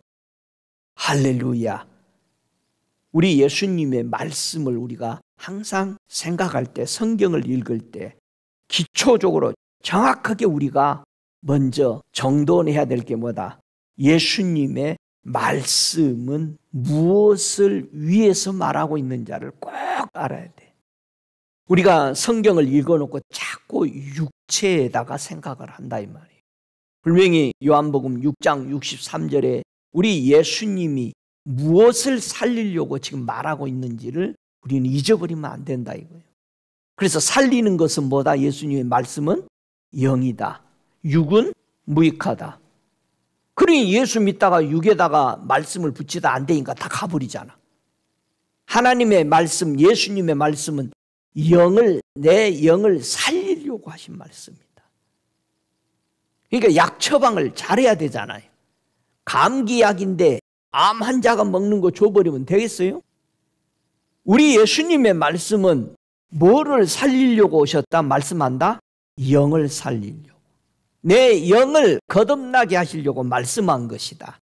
할렐루야. 우리 예수님의 말씀을 우리가 항상 생각할 때, 성경을 읽을 때 기초적으로 정확하게 우리가 먼저 정돈해야 될 게 뭐다? 예수님의 말씀은 무엇을 위해서 말하고 있는지를 꼭 알아야 돼. 우리가 성경을 읽어놓고 자꾸 육체에다가 생각을 한다 이 말이에요. 분명히 요한복음 6장 63절에 우리 예수님이 무엇을 살리려고 지금 말하고 있는지를 우리는 잊어버리면 안 된다 이거예요. 그래서 살리는 것은 뭐다? 예수님의 말씀은 영이다. 육은 무익하다. 그러니 예수 믿다가 육에다가 말씀을 붙이다 안 되니까 다 가버리잖아. 하나님의 말씀, 예수님의 말씀은 내 영을 살리려고 하신 말씀입니다. 그러니까 약 처방을 잘해야 되잖아요. 감기약인데 암 환자가 먹는 거 줘버리면 되겠어요? 우리 예수님의 말씀은 뭐를 살리려고 오셨다 말씀한다? 영을 살리려고. 내 영을 거듭나게 하시려고 말씀한 것이다.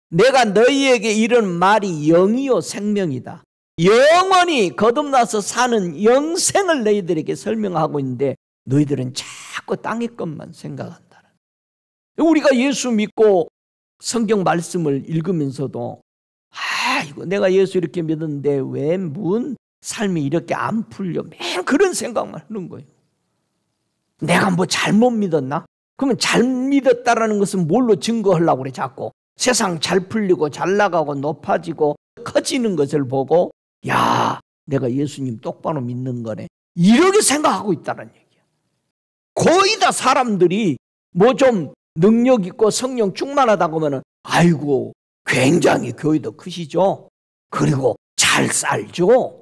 내가 너희에게 이런 말이 영이요 생명이다. 영원히 거듭나서 사는 영생을 너희들에게 설명하고 있는데 너희들은 자꾸 땅의 것만 생각한다. 우리가 예수 믿고 성경 말씀을 읽으면서도 이거 내가 예수 이렇게 믿었는데 왜 문 삶이 이렇게 안 풀려? 맨 그런 생각만 하는 거예요. 내가 뭐 잘못 믿었나? 그러면 잘 믿었다라는 것은 뭘로 증거하려고 그래 자꾸. 세상 잘 풀리고 잘 나가고 높아지고 커지는 것을 보고 야 내가 예수님 똑바로 믿는 거네 이렇게 생각하고 있다는 얘기야. 거의 다 사람들이 뭐 좀 능력 있고 성령 충만하다고 하면 아이고 굉장히 교회도 크시죠. 그리고 잘 살죠.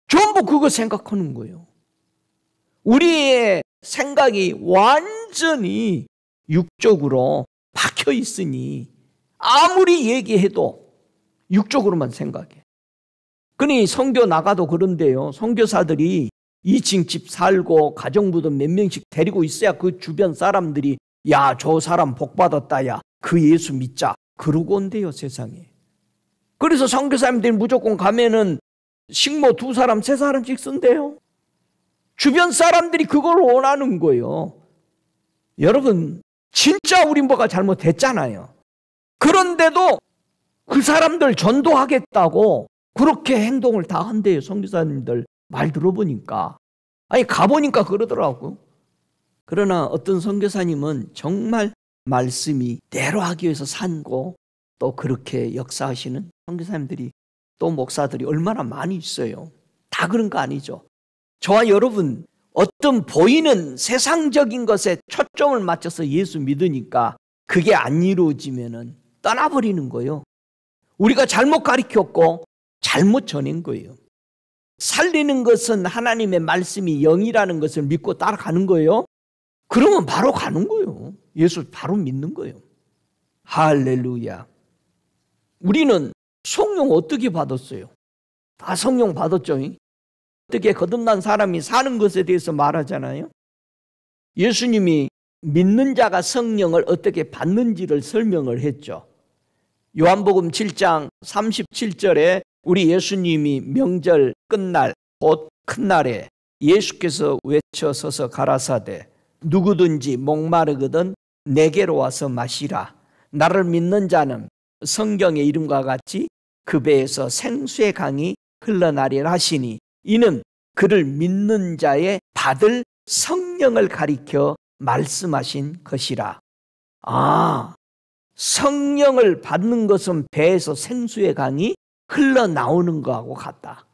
전부 그거 생각하는 거예요. 우리의 생각이 완전히 육적으로 박혀 있으니 아무리 얘기해도 육적으로만 생각해. 그러니 선교 나가도 그런데요. 선교사들이 2층 집 살고 가정부도 몇 명씩 데리고 있어야 그 주변 사람들이 야, 저 사람 복 받았다. 야, 그 예수 믿자. 그러고 온대요, 세상에. 그래서 선교사님들이 무조건 가면은 식모 2사람, 3사람씩 쓴대요. 주변 사람들이 그걸 원하는 거예요. 여러분, 진짜 우리 뭐가 잘못했잖아요. 그런데도 그 사람들 전도하겠다고 그렇게 행동을 다 한대요. 선교사님들 말 들어보니까. 아니, 가보니까 그러더라고요. 그러나 어떤 선교사님은 정말 말씀이 대로 하기 위해서 산고 또 그렇게 역사하시는 선교사님들이 또 목사들이 얼마나 많이 있어요. 다 그런 거 아니죠. 저와 여러분, 어떤 보이는 세상적인 것에 초점을 맞춰서 예수 믿으니까 그게 안 이루어지면은 떠나버리는 거예요. 우리가 잘못 가르쳤고 잘못 전한 거예요. 살리는 것은 하나님의 말씀이 영이라는 것을 믿고 따라가는 거예요. 그러면 바로 가는 거예요. 예수 바로 믿는 거예요. 할렐루야. 우리는 성령 어떻게 받았어요? 다 성령 받았죠. 어떻게 거듭난 사람이 사는 것에 대해서 말하잖아요. 예수님이 믿는 자가 성령을 어떻게 받는지를 설명을 했죠. 요한복음 7장 37절에 우리 예수님이 명절 끝날 곧 큰 날에 예수께서 외쳐서서 가라사대 누구든지 목마르거든 내게로 와서 마시라. 나를 믿는 자는 성경의 이름과 같이 그 배에서 생수의 강이 흘러나리라 하시니 이는 그를 믿는 자의 받을 성령을 가리켜 말씀하신 것이라. 아, 성령을 받는 것은 배에서 생수의 강이 흘러나오는 거하고 같다.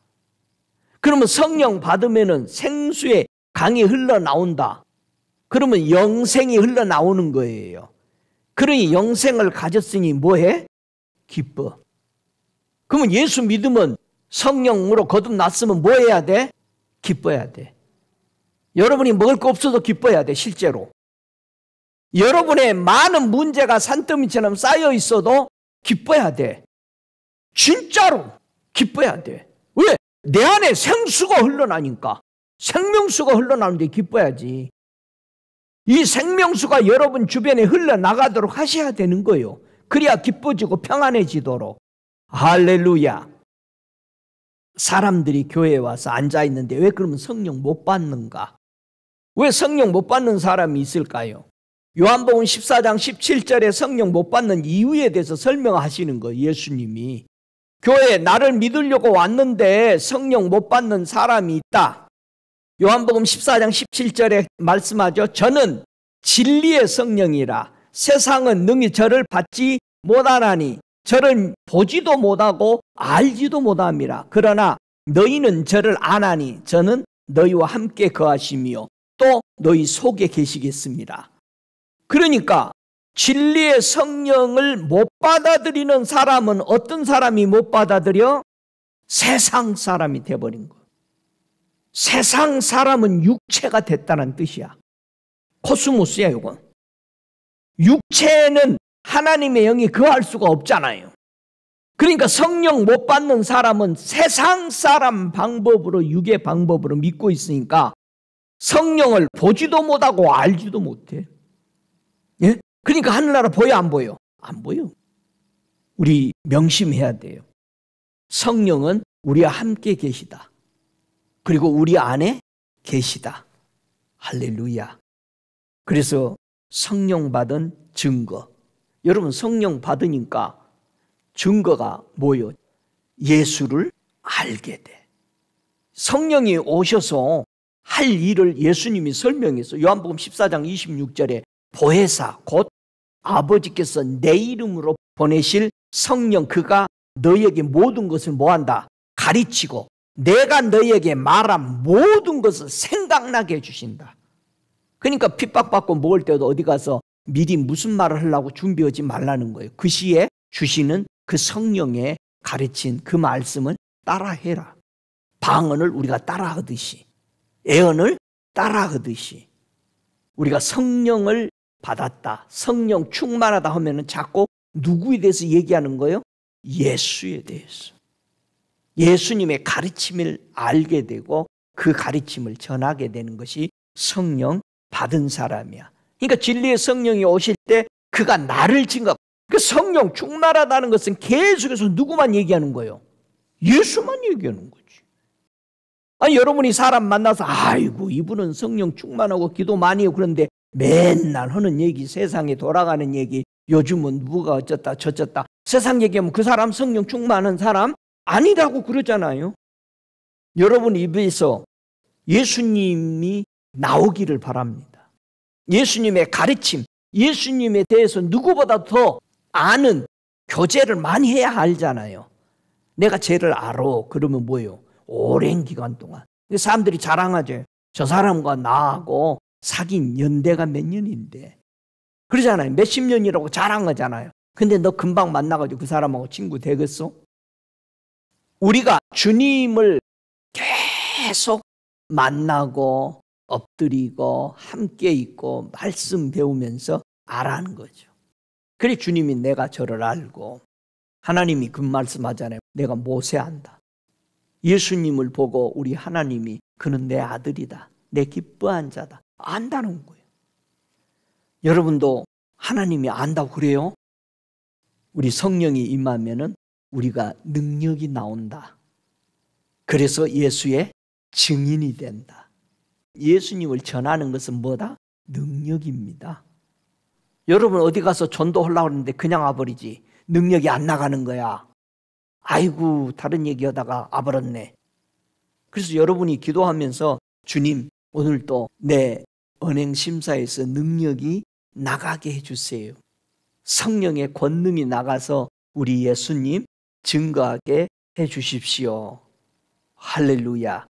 그러면 성령 받으면 생수의 강이 흘러나온다. 그러면 영생이 흘러나오는 거예요. 그러니 영생을 가졌으니 뭐해? 기뻐. 그러면 예수 믿으면 성령으로 거듭났으면 뭐 해야 돼? 기뻐야 돼. 여러분이 먹을 거 없어도 기뻐야 돼, 실제로. 여러분의 많은 문제가 산더미처럼 쌓여 있어도 기뻐야 돼. 진짜로 기뻐야 돼. 왜? 내 안에 생수가 흘러나니까. 생명수가 흘러나오는데 기뻐야지. 이 생명수가 여러분 주변에 흘러나가도록 하셔야 되는 거예요. 그래야 기뻐지고 평안해지도록. 할렐루야. 사람들이 교회에 와서 앉아있는데 왜 그러면 성령 못 받는가? 왜 성령 못 받는 사람이 있을까요? 요한복음 14장 17절에 성령 못 받는 이유에 대해서 설명하시는 거예요. 예수님이. 교회에 나를 믿으려고 왔는데 성령 못 받는 사람이 있다. 요한복음 14장 17절에 말씀하죠. 저는 진리의 성령이라 세상은 능히 저를 받지 못하나니 저를 보지도 못하고 알지도 못함이라. 그러나 너희는 저를 아나니 저는 너희와 함께 거하시며 또 너희 속에 계시겠습니다. 그러니까 진리의 성령을 못 받아들이는 사람은 어떤 사람이 못 받아들여? 세상 사람이 돼버린 거예요. 세상 사람은 육체가 됐다는 뜻이야. 코스모스야 이건. 육체는 하나님의 영이 거할 수가 없잖아요. 그러니까 성령 못 받는 사람은 세상 사람 방법으로 육의 방법으로 믿고 있으니까 성령을 보지도 못하고 알지도 못해. 예? 그러니까 하늘나라 보여 안 보여? 안 보여. 우리 명심해야 돼요. 성령은 우리와 함께 계시다. 그리고 우리 안에 계시다. 할렐루야. 그래서 성령 받은 증거. 여러분 성령 받으니까 증거가 뭐예요? 예수를 알게 돼. 성령이 오셔서 할 일을 예수님이 설명해서 요한복음 14장 26절에 보혜사 곧 아버지께서 내 이름으로 보내실 성령 그가 너희에게 모든 것을 뭐한다? 가르치고 내가 너희에게 말한 모든 것을 생각나게 해주신다. 그러니까 핍박받고 먹을 때도 어디 가서 미리 무슨 말을 하려고 준비하지 말라는 거예요. 그 시에 주시는 그 성령의 가르친 그 말씀을 따라해라. 방언을 우리가 따라하듯이 예언을 따라하듯이 우리가 성령을 받았다. 성령 충만하다 하면은 자꾸 누구에 대해서 얘기하는 거예요? 예수에 대해서. 예수님의 가르침을 알게 되고 그 가르침을 전하게 되는 것이 성령 받은 사람이야. 그러니까 진리의 성령이 오실 때 그가 나를 증거. 그 성령 충만하다는 것은 계속해서 누구만 얘기하는 거예요? 예수만 얘기하는 거지. 아니 여러분이 사람 만나서 아이고 이분은 성령 충만하고 기도 많이 해요. 그런데 맨날 하는 얘기, 세상에 돌아가는 얘기, 요즘은 누가 어쩌다 저쩌다 세상 얘기하면 그 사람 성령 충만한 사람 아니라고 그러잖아요. 여러분 입에서 예수님이 나오기를 바랍니다. 예수님의 가르침, 예수님에 대해서 누구보다 더 아는 교제를 많이 해야 알잖아요. 내가 쟤를 알아. 그러면 뭐예요? 오랜 기간 동안. 사람들이 자랑하죠. 저 사람과 나하고 사귄 연대가 몇 년인데. 그러잖아요. 몇십 년이라고 자랑하잖아요. 근데 너 금방 만나가지고 그 사람하고 친구 되겠어? 우리가 주님을 계속 만나고 엎드리고 함께 있고 말씀 배우면서 알아는 거죠. 그래 주님이 내가 저를 알고 하나님이 그 말씀하잖아요. 내가 모세한다. 예수님을 보고 우리 하나님이 그는 내 아들이다. 내 기뻐한 자다. 안다는 거예요. 여러분도 하나님이 안다고 그래요? 우리 성령이 임하면은 우리가 능력이 나온다. 그래서 예수의 증인이 된다. 예수님을 전하는 것은 뭐다? 능력입니다. 여러분 어디 가서 전도하려고 하는데 그냥 와버리지. 능력이 안 나가는 거야. 아이고 다른 얘기하다가 와버렸네. 그래서 여러분이 기도하면서 주님 오늘도 내 언행심사에서 능력이 나가게 해주세요. 성령의 권능이 나가서 우리 예수님 증거하게 해주십시오. 할렐루야.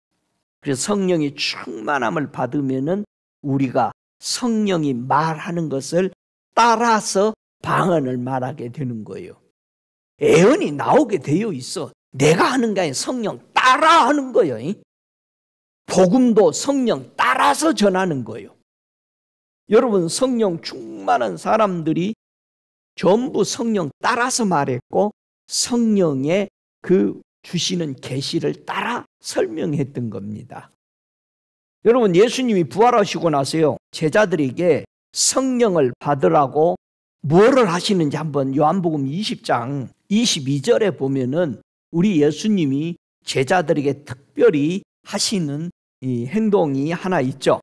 그래서 성령이 충만함을 받으면은 우리가 성령이 말하는 것을 따라서 방언을 말하게 되는 거예요. 애언이 나오게 되어 있어. 내가 하는 게 아니라 성령 따라 하는 거예요. 복음도 성령 따라서 전하는 거예요. 여러분 성령 충만한 사람들이 전부 성령 따라서 말했고 성령의 그 주시는 계시를 따라 설명했던 겁니다. 여러분 예수님이 부활하시고 나서요 제자들에게 성령을 받으라고 뭐를 하시는지 한번 요한복음 20장 22절에 보면은 우리 예수님이 제자들에게 특별히 하시는 이 행동이 하나 있죠.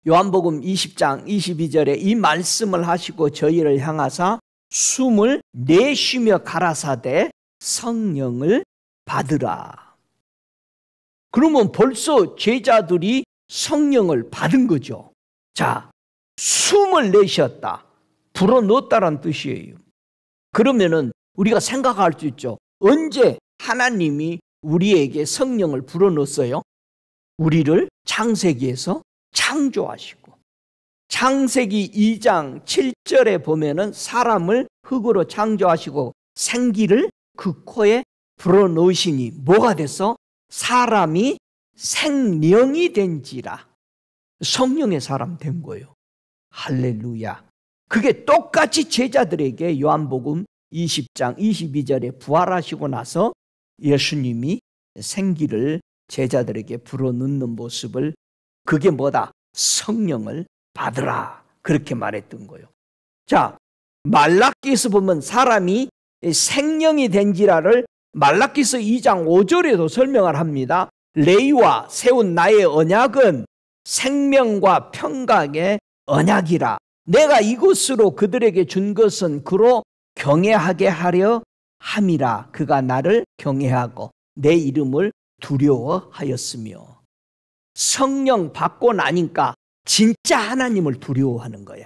요한복음 20장 22절에 이 말씀을 하시고 저희를 향하사 숨을 내쉬며 가라사대 성령을 받으라. 그러면 벌써 제자들이 성령을 받은 거죠. 자, 숨을 내쉬었다. 불어넣었다는 뜻이에요. 그러면은 우리가 생각할 수 있죠. 언제 하나님이 우리에게 성령을 불어넣었어요? 우리를 창세기에서 창조하시고 창세기 2장 7절에 보면은 사람을 흙으로 창조하시고 생기를 그 코에 불어넣으시니 뭐가 됐어? 사람이 생명이 된지라. 성령의 사람 된 거예요. 할렐루야. 그게 똑같이 제자들에게 요한복음 20장 22절에 부활하시고 나서 예수님이 생기를 제자들에게 불어넣는 모습을 그게 뭐다? 성령을 받으라. 그렇게 말했던 거예요. 자, 말라기서 보면 사람이 생명이 된지라를 말라기서 2장 5절에도 설명을 합니다. 레위와 세운 나의 언약은 생명과 평강의 언약이라. 내가 이것으로 그들에게 준 것은 그로 경외하게 하려 함이라. 그가 나를 경외하고 내 이름을 두려워하였으며. 성령 받고 나니까 진짜 하나님을 두려워하는 거야.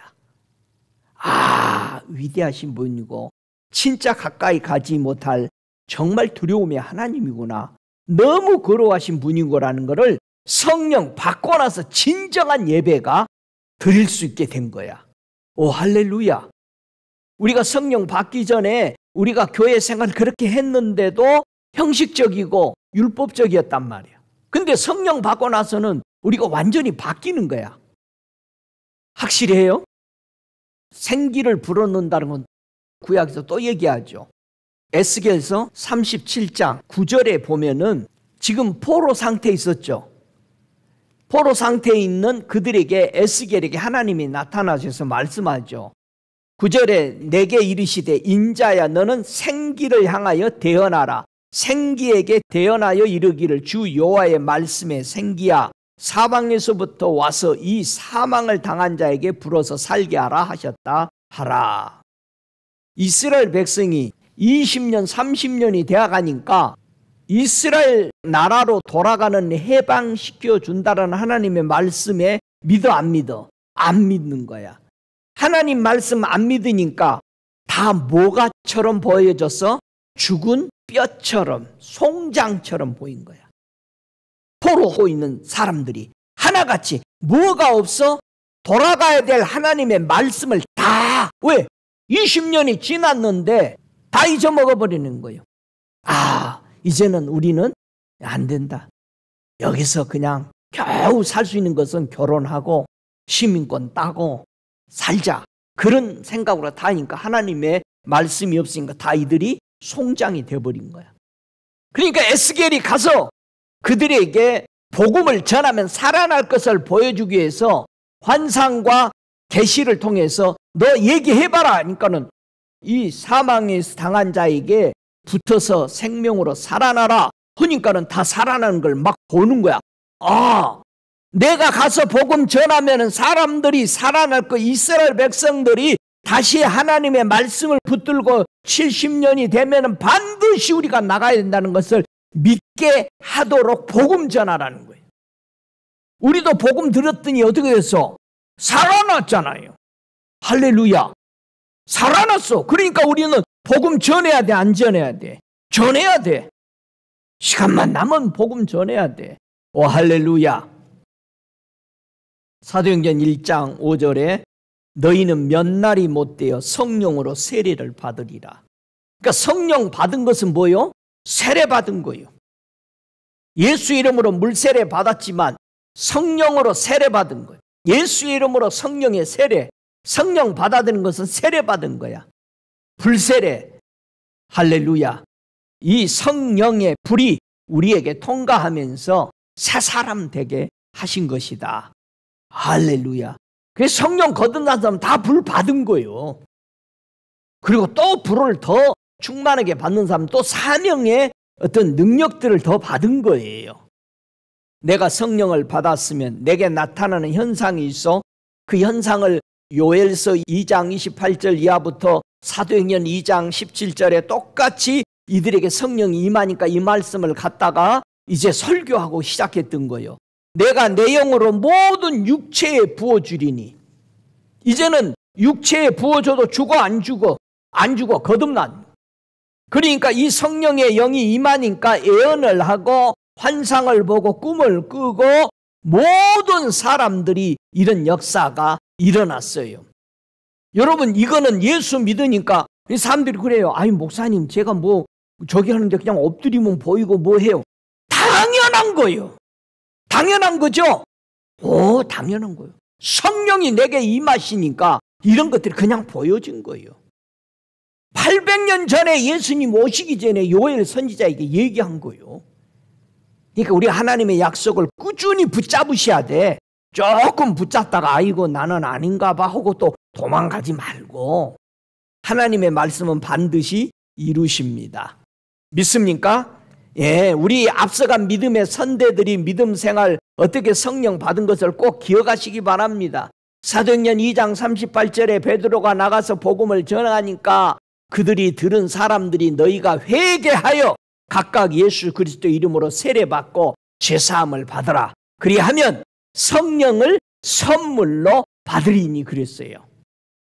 아, 위대하신 분이고 진짜 가까이 가지 못할 정말 두려움의 하나님이구나. 너무 거룩하신 분이고라는 것을 성령 받고 나서 진정한 예배가 드릴 수 있게 된 거야. 오, 할렐루야. 우리가 성령 받기 전에 우리가 교회 생활 그렇게 했는데도 형식적이고 율법적이었단 말이야. 근데 성령 받고 나서는 우리가 완전히 바뀌는 거야. 확실해요? 생기를 불어넣는다는 건 구약에서 또 얘기하죠. 에스겔서 37장 9절에 보면은 지금 포로 상태에 있었죠. 포로 상태에 있는 그들에게 에스겔에게 하나님이 나타나셔서 말씀하죠. 9절에 내게 이르시되 인자야 너는 생기를 향하여 대언하라. 생기에게 대언하여 이르기를 주 여호와의 말씀에 생기야 사방에서부터 와서 이 사망을 당한 자에게 불어서 살게 하라 하셨다 하라. 이스라엘 백성이 20년 30년이 되어가니까 이스라엘 나라로 돌아가는 해방시켜 준다라는 하나님의 말씀에 믿어 안 믿어? 안 믿는 거야. 하나님 말씀 안 믿으니까 다 뭐가처럼 보여져서 죽은 뼈처럼 송장처럼 보인 거야. 포로 있는 사람들이 하나같이 뭐가 없어? 돌아가야 될 하나님의 말씀을 다 왜? 20년이 지났는데 다 잊어먹어버리는 거예요. 아, 이제는 우리는 안 된다. 여기서 그냥 겨우 살 수 있는 것은 결혼하고 시민권 따고 살자. 그런 생각으로 다니까 하나님의 말씀이 없으니까 다 이들이 송장이 되어버린 거야. 그러니까 에스겔이 가서 그들에게 복음을 전하면 살아날 것을 보여주기 위해서 환상과 계시를 통해서 너 얘기해봐라 하니까는 이 사망에 당한 자에게 붙어서 생명으로 살아나라 하니까는 다 살아나는 걸 막 보는 거야. 아, 내가 가서 복음 전하면 사람들이 살아날 거. 이스라엘 백성들이 다시 하나님의 말씀을 붙들고 70년이 되면 반드시 우리가 나가야 된다는 것을 믿게 하도록 복음 전하라는 거예요. 우리도 복음 들었더니 어떻게 됐어? 살아났잖아요. 할렐루야. 살아났어. 그러니까 우리는 복음 전해야 돼, 안 전해야 돼? 전해야 돼. 시간만 남으면 복음 전해야 돼. 오, 할렐루야. 사도행전 1장 5절에 너희는 몇 날이 못되어 성령으로 세례를 받으리라. 그러니까 성령 받은 것은 뭐요? 세례 받은 거예요. 예수 이름으로 물세례 받았지만 성령으로 세례 받은 거예요. 예수 이름으로 성령의 세례, 성령 받아들인 것은 세례 받은 거야. 불세례. 할렐루야. 이 성령의 불이 우리에게 통과하면서 새 사람 되게 하신 것이다. 할렐루야. 그래서 성령 거듭난 사람 다 불 받은 거예요. 그리고 또 불을 더 충만하게 받는 사람 또 사명의 어떤 능력들을 더 받은 거예요. 내가 성령을 받았으면 내게 나타나는 현상이 있어. 그 현상을 요엘서 2장 28절 이하부터 사도행전 2장 17절에 똑같이 이들에게 성령이 임하니까 이 말씀을 갖다가 이제 설교하고 시작했던 거예요. 내가 내 영으로 모든 육체에 부어주리니. 이제는 육체에 부어줘도 죽어 안 죽어? 안 죽어. 거듭난. 그러니까 이 성령의 영이 임하니까 예언을 하고 환상을 보고 꿈을 꾸고 모든 사람들이 이런 역사가 일어났어요. 여러분, 이거는 예수 믿으니까 사람들이 그래요. 아니 목사님, 제가 뭐 저기 하는데 그냥 엎드리면 보이고 뭐 해요? 당연한 거예요. 당연한 거죠? 오, 당연한 거예요. 성령이 내게 임하시니까 이런 것들이 그냥 보여진 거예요. 800년 전에 예수님 오시기 전에 요엘 선지자에게 얘기한 거예요. 그러니까 우리 하나님의 약속을 꾸준히 붙잡으셔야 돼. 조금 붙잡다가 아이고 나는 아닌가 봐 하고 또 도망가지 말고 하나님의 말씀은 반드시 이루십니다. 믿습니까? 예, 우리 앞서간 믿음의 선대들이 믿음 생활 어떻게 성령 받은 것을 꼭 기억하시기 바랍니다. 사도행전 2장 38절에 베드로가 나가서 복음을 전하니까 그들이 들은 사람들이 너희가 회개하여 각각 예수 그리스도 이름으로 세례받고 제사함을 받으라. 그리하면 성령을 선물로 받으리니 그랬어요.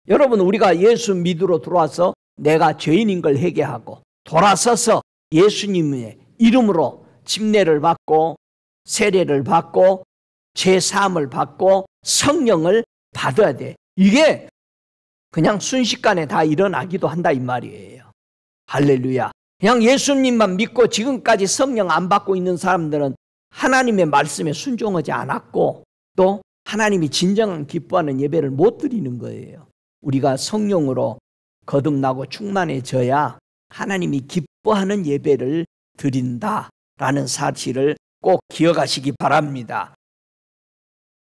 여러분, 우리가 예수 믿으러 들어와서 내가 죄인인 걸 회개하고 돌아서서 예수님의 이름으로 침례를 받고 세례를 받고 제사함을 받고 성령을 받아야 돼. 이게 그냥 순식간에 다 일어나기도 한다 이 말이에요. 할렐루야. 그냥 예수님만 믿고 지금까지 성령 안 받고 있는 사람들은 하나님의 말씀에 순종하지 않았고 또 하나님이 진정한 기뻐하는 예배를 못 드리는 거예요. 우리가 성령으로 거듭나고 충만해져야 하나님이 기뻐하는 예배를 드린다라는 사실을 꼭 기억하시기 바랍니다.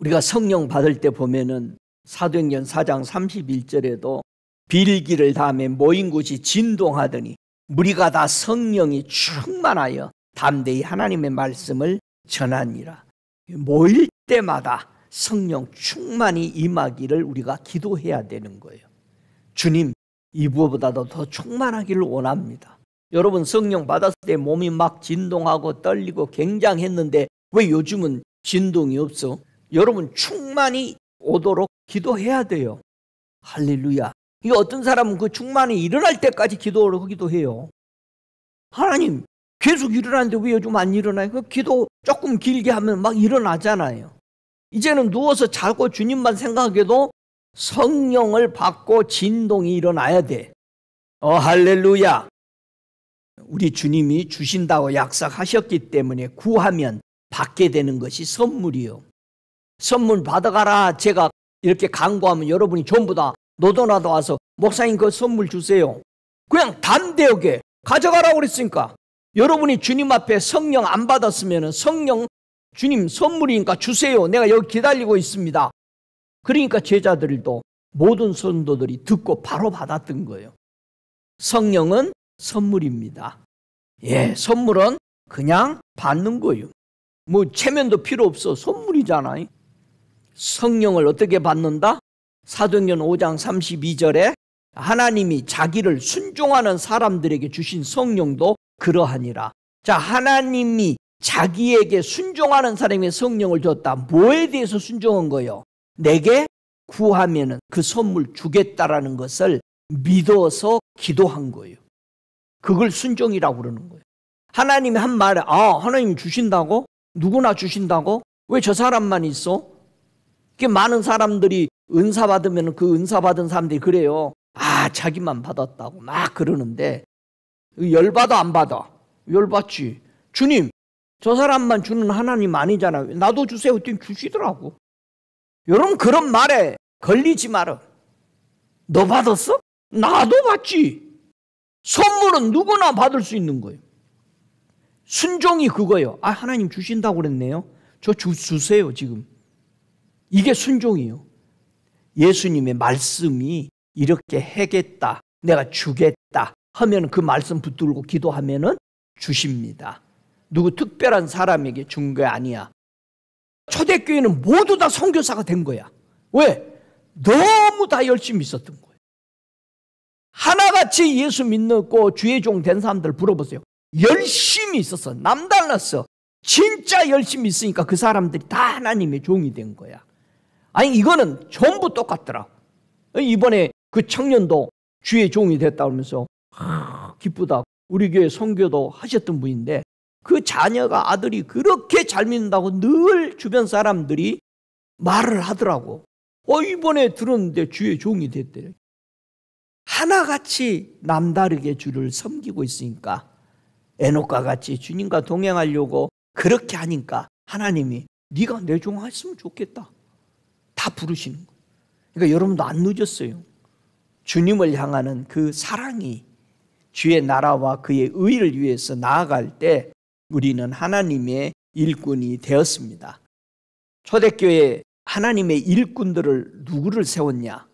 우리가 성령 받을 때 보면은 사도행전 4장 31절에도 빌기를 다음에 모인 곳이 진동하더니 무리가 다 성령이 충만하여 담대히 하나님의 말씀을 전하니라. 모일 때마다 성령 충만히 임하기를 우리가 기도해야 되는 거예요. 주님, 이보다도 더 충만하기를 원합니다. 여러분, 성령 받았을 때 몸이 막 진동하고 떨리고 굉장했는데 왜 요즘은 진동이 없어? 여러분, 충만히 오도록 기도해야 돼요. 할렐루야. 이 어떤 사람은 그 충만이 일어날 때까지 기도하기도 해요. 하나님, 계속 일어나는데 왜 요즘 안 일어나요? 그 기도 조금 길게 하면 막 일어나잖아요. 이제는 누워서 자고 주님만 생각해도 성령을 받고 진동이 일어나야 돼. 할렐루야. 우리 주님이 주신다고 약속하셨기 때문에 구하면 받게 되는 것이 선물이요. 선물 받아가라 제가 이렇게 강구하면 여러분이 전부 다 노도나도 와서 목사님 그 선물 주세요. 그냥 담대하게 가져가라고 그랬으니까. 여러분이 주님 앞에 성령 안 받았으면 성령 주님 선물이니까 주세요. 내가 여기 기다리고 있습니다. 그러니까 제자들도 모든 성도들이 듣고 바로 받았던 거예요. 성령은 선물입니다. 예, 선물은 그냥 받는 거예요. 뭐 체면도 필요 없어. 선물이잖아요. 성령을 어떻게 받는다? 사도행전 5장 32절에 하나님이 자기를 순종하는 사람들에게 주신 성령도 그러하니라. 자, 하나님이 자기에게 순종하는 사람에게 성령을 줬다. 뭐에 대해서 순종한 거예요? 내게 구하면은 그 선물 주겠다라는 것을 믿어서 기도한 거예요. 그걸 순종이라고 그러는 거예요. 하나님이 한 말에 하나님 주신다고? 누구나 주신다고? 왜 저 사람만 있어? 이렇게 많은 사람들이 은사 받으면 그 은사 받은 사람들이 그래요. 자기만 받았다고 막 그러는데 열받아 안 받아? 열받지. 주님, 저 사람만 주는 하나님 아니잖아요. 나도 주세요. 그랬더니 주시더라고. 여러분, 그런 말에 걸리지 마라. 너 받았어? 나도 받지. 선물은 누구나 받을 수 있는 거예요. 순종이 그거예요. 하나님 주신다고 그랬네요. 저 주세요 지금. 이게 순종이에요. 예수님의 말씀이 이렇게 해겠다, 내가 주겠다 하면 그 말씀 붙들고 기도하면은 주십니다. 누구 특별한 사람에게 준 게 아니야. 초대교회는 모두 다 선교사가 된 거야. 왜? 너무 다 열심히 있었던 거예요. 하나같이 예수 믿고 주의 종 된 사람들 물어보세요. 열심히 있었어. 남달랐어. 진짜 열심히 있으니까 그 사람들이 다 하나님의 종이 된 거야. 이거는 전부 똑같더라. 이번에 그 청년도 주의 종이 됐다 그러면서 기쁘다. 우리 교회 선교도 하셨던 분인데 그 자녀가 아들이 그렇게 잘 믿는다고 늘 주변 사람들이 말을 하더라고. 이번에 들었는데 주의 종이 됐대. 하나같이 남다르게 주를 섬기고 있으니까 에녹과 같이 주님과 동행하려고 그렇게 하니까 하나님이 네가 내 종 했으면 좋겠다. 다 부르시는 거예요. 그러니까 여러분도 안 늦었어요. 주님을 향하는 그 사랑이 주의 나라와 그의 의를 위해서 나아갈 때 우리는 하나님의 일꾼이 되었습니다. 초대교회 하나님의 일꾼들을 누구를 세웠냐?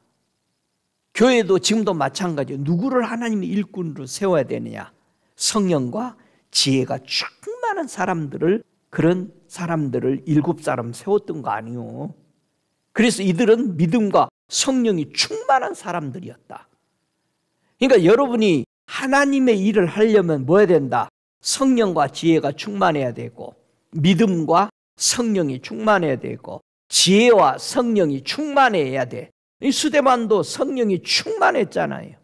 교회도 지금도 마찬가지예요. 누구를 하나님의 일꾼으로 세워야 되느냐? 성령과 지혜가 충만한 사람들을, 그런 사람들을 7사람 세웠던 거 아니요. 그래서 이들은 믿음과 성령이 충만한 사람들이었다. 그러니까 여러분이 하나님의 일을 하려면 뭐 해야 된다? 성령과 지혜가 충만해야 되고, 믿음과 성령이 충만해야 되고, 지혜와 성령이 충만해야 돼. 이 스데반도 성령이 충만했잖아요.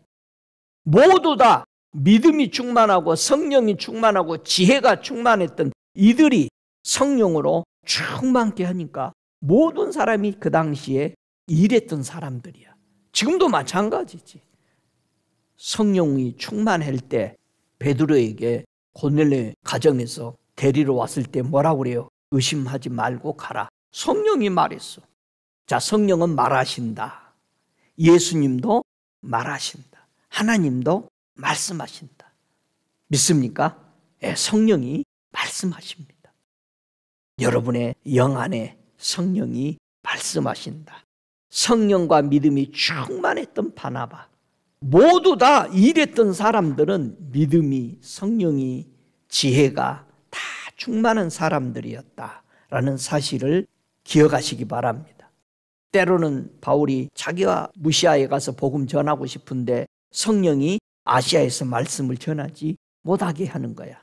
모두 다 믿음이 충만하고 성령이 충만하고 지혜가 충만했던 이들이 성령으로 충만케 하니까 모든 사람이 그 당시에 일했던 사람들이야. 지금도 마찬가지지. 성령이 충만할 때 베드로에게 고넬료 가정에서 데리러 왔을 때 뭐라고 그래요? 의심하지 말고 가라. 성령이 말했어. 자, 성령은 말하신다. 예수님도 말하신다. 하나님도 말씀하신다. 믿습니까? 예, 성령이 말씀하십니다. 여러분의 영 안에 성령이 말씀하신다. 성령과 믿음이 충만했던 바나바, 모두 다 일했던 사람들은 믿음이, 성령이, 지혜가 다 충만한 사람들이었다라는 사실을 기억하시기 바랍니다. 때로는 바울이 자기가 무시아에 가서 복음 전하고 싶은데 성령이 아시아에서 말씀을 전하지 못하게 하는 거야.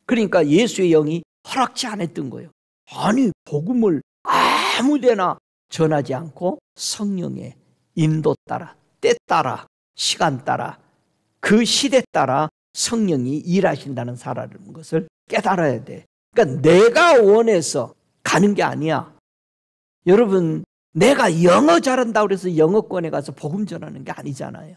그러니까 예수의 영이 허락지 않았던 거예요. 아니, 복음을 아무데나 전하지 않고 성령의 인도 따라, 때 따라, 시간 따라, 그 시대 따라 성령이 일하신다는 사람인 것을 깨달아야 돼. 그러니까 내가 원해서 가는 게 아니야. 여러분, 내가 영어 잘한다고 해서 영어권에 가서 복음 전하는 게 아니잖아요.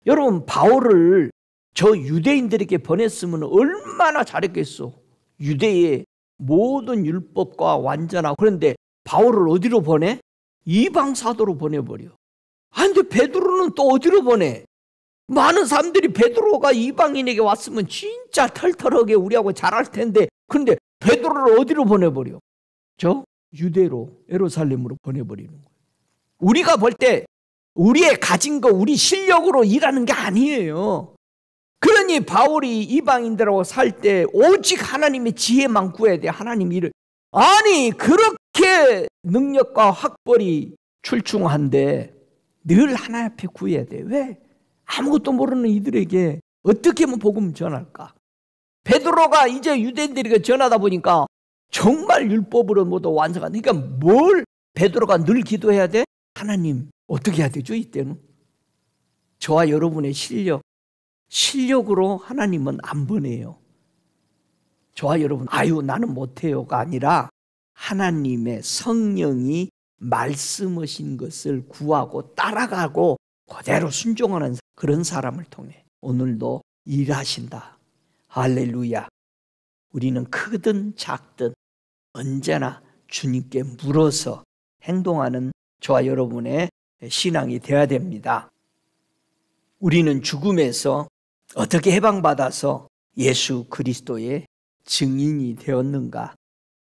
여러분, 바울을 저 유대인들에게 보냈으면 얼마나 잘했겠어. 유대의 모든 율법과 완전하고. 그런데 바울을 어디로 보내? 이방 사도로 보내버려. 근데 베드로는 또 어디로 보내? 많은 사람들이 베드로가 이방인에게 왔으면 진짜 털털하게 우리하고 잘할 텐데, 그런데 베드로를 어디로 보내버려? 저 유대로, 예루살렘으로 보내버리는 거예요. 우리가 볼 때 우리의 가진 거, 우리 실력으로 일하는 게 아니에요. 그러니 바울이 이방인들하고 살 때 오직 하나님의 지혜만 구해야 돼. 하나님 일을. 아니, 그렇게 능력과 학벌이 출중한데 늘 하나님 앞에 구해야 돼. 왜? 아무것도 모르는 이들에게 어떻게 하면 복음 전할까? 베드로가 이제 유대인들에게 전하다 보니까 정말 율법으로 모두 완성한. 그러니까 뭘 베드로가 늘 기도해야 돼? 하나님, 어떻게 해야 되죠? 이때는 저와 여러분의 실력으로 하나님은 안 보내요. 저와 여러분, 아유 나는 못해요가 아니라 하나님의 성령이 말씀하신 것을 구하고 따라가고 그대로 순종하는 그런 사람을 통해 오늘도 일하신다. 할렐루야. 우리는 크든 작든 언제나 주님께 물어서 행동하는 저와 여러분의 신앙이 되어야 됩니다. 우리는 죽음에서 어떻게 해방받아서 예수 그리스도의 증인이 되었는가?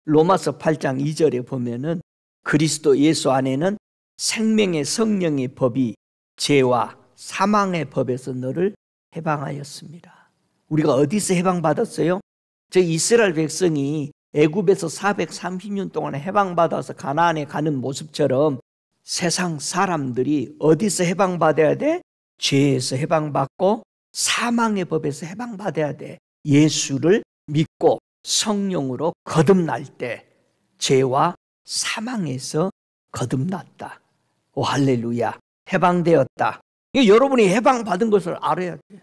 로마서 8장 2절에 보면은 그리스도 예수 안에는 생명의 성령의 법이 죄와 사망의 법에서 너를 해방하였습니다. 우리가 어디서 해방받았어요? 저 이스라엘 백성이 애굽에서 430년 동안 해방받아서 가나안에 가는 모습처럼 세상 사람들이 어디서 해방받아야 돼? 죄에서 해방받고 사망의 법에서 해방받아야 돼. 예수를 믿고 성령으로 거듭날 때 죄와 사망에서 거듭났다. 오, 할렐루야. 해방되었다. 여러분이 해방받은 것을 알아야 돼.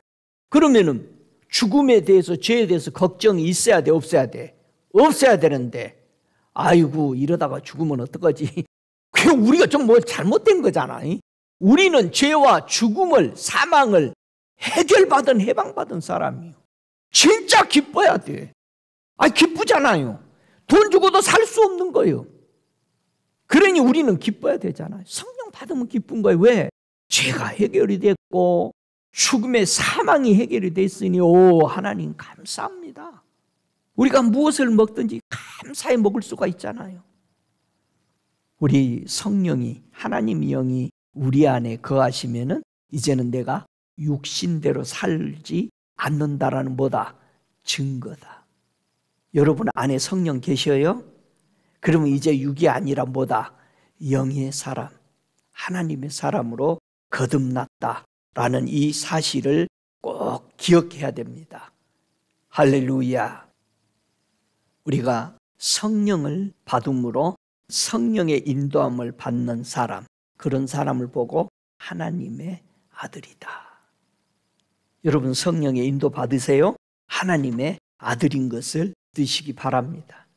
그러면은 죽음에 대해서, 죄에 대해서 걱정이 있어야 돼, 없어야 돼? 없어야 되는데, 아이고 이러다가 죽으면 어떡하지? 그냥 우리가 좀 뭐 잘못된 거잖아. 우리는 죄와 죽음을, 사망을 해결받은, 해방받은 사람이에요. 진짜 기뻐야 돼. 기쁘잖아요. 돈 주고도 살 수 없는 거예요. 그러니 우리는 기뻐야 되잖아요. 성령 받으면 기쁜 거예요. 왜? 죄가 해결이 됐고 죽음의 사망이 해결이 됐으니 오 하나님 감사합니다. 우리가 무엇을 먹든지 감사히 먹을 수가 있잖아요. 우리 성령이, 하나님의 영이 우리 안에 거하시면은 이제는 내가 육신대로 살지 않는다라는 뭐다? 증거다. 여러분 안에 성령 계셔요? 그러면 이제 육이 아니라 뭐다? 영의 사람, 하나님의 사람으로 거듭났다라는 이 사실을 꼭 기억해야 됩니다. 할렐루야. 우리가 성령을 받음으로 성령의 인도함을 받는 사람, 그런 사람을 보고 하나님의 아들이다. 여러분 성령의 인도 받으세요? 하나님의 아들인 것을 드시기 바랍니다.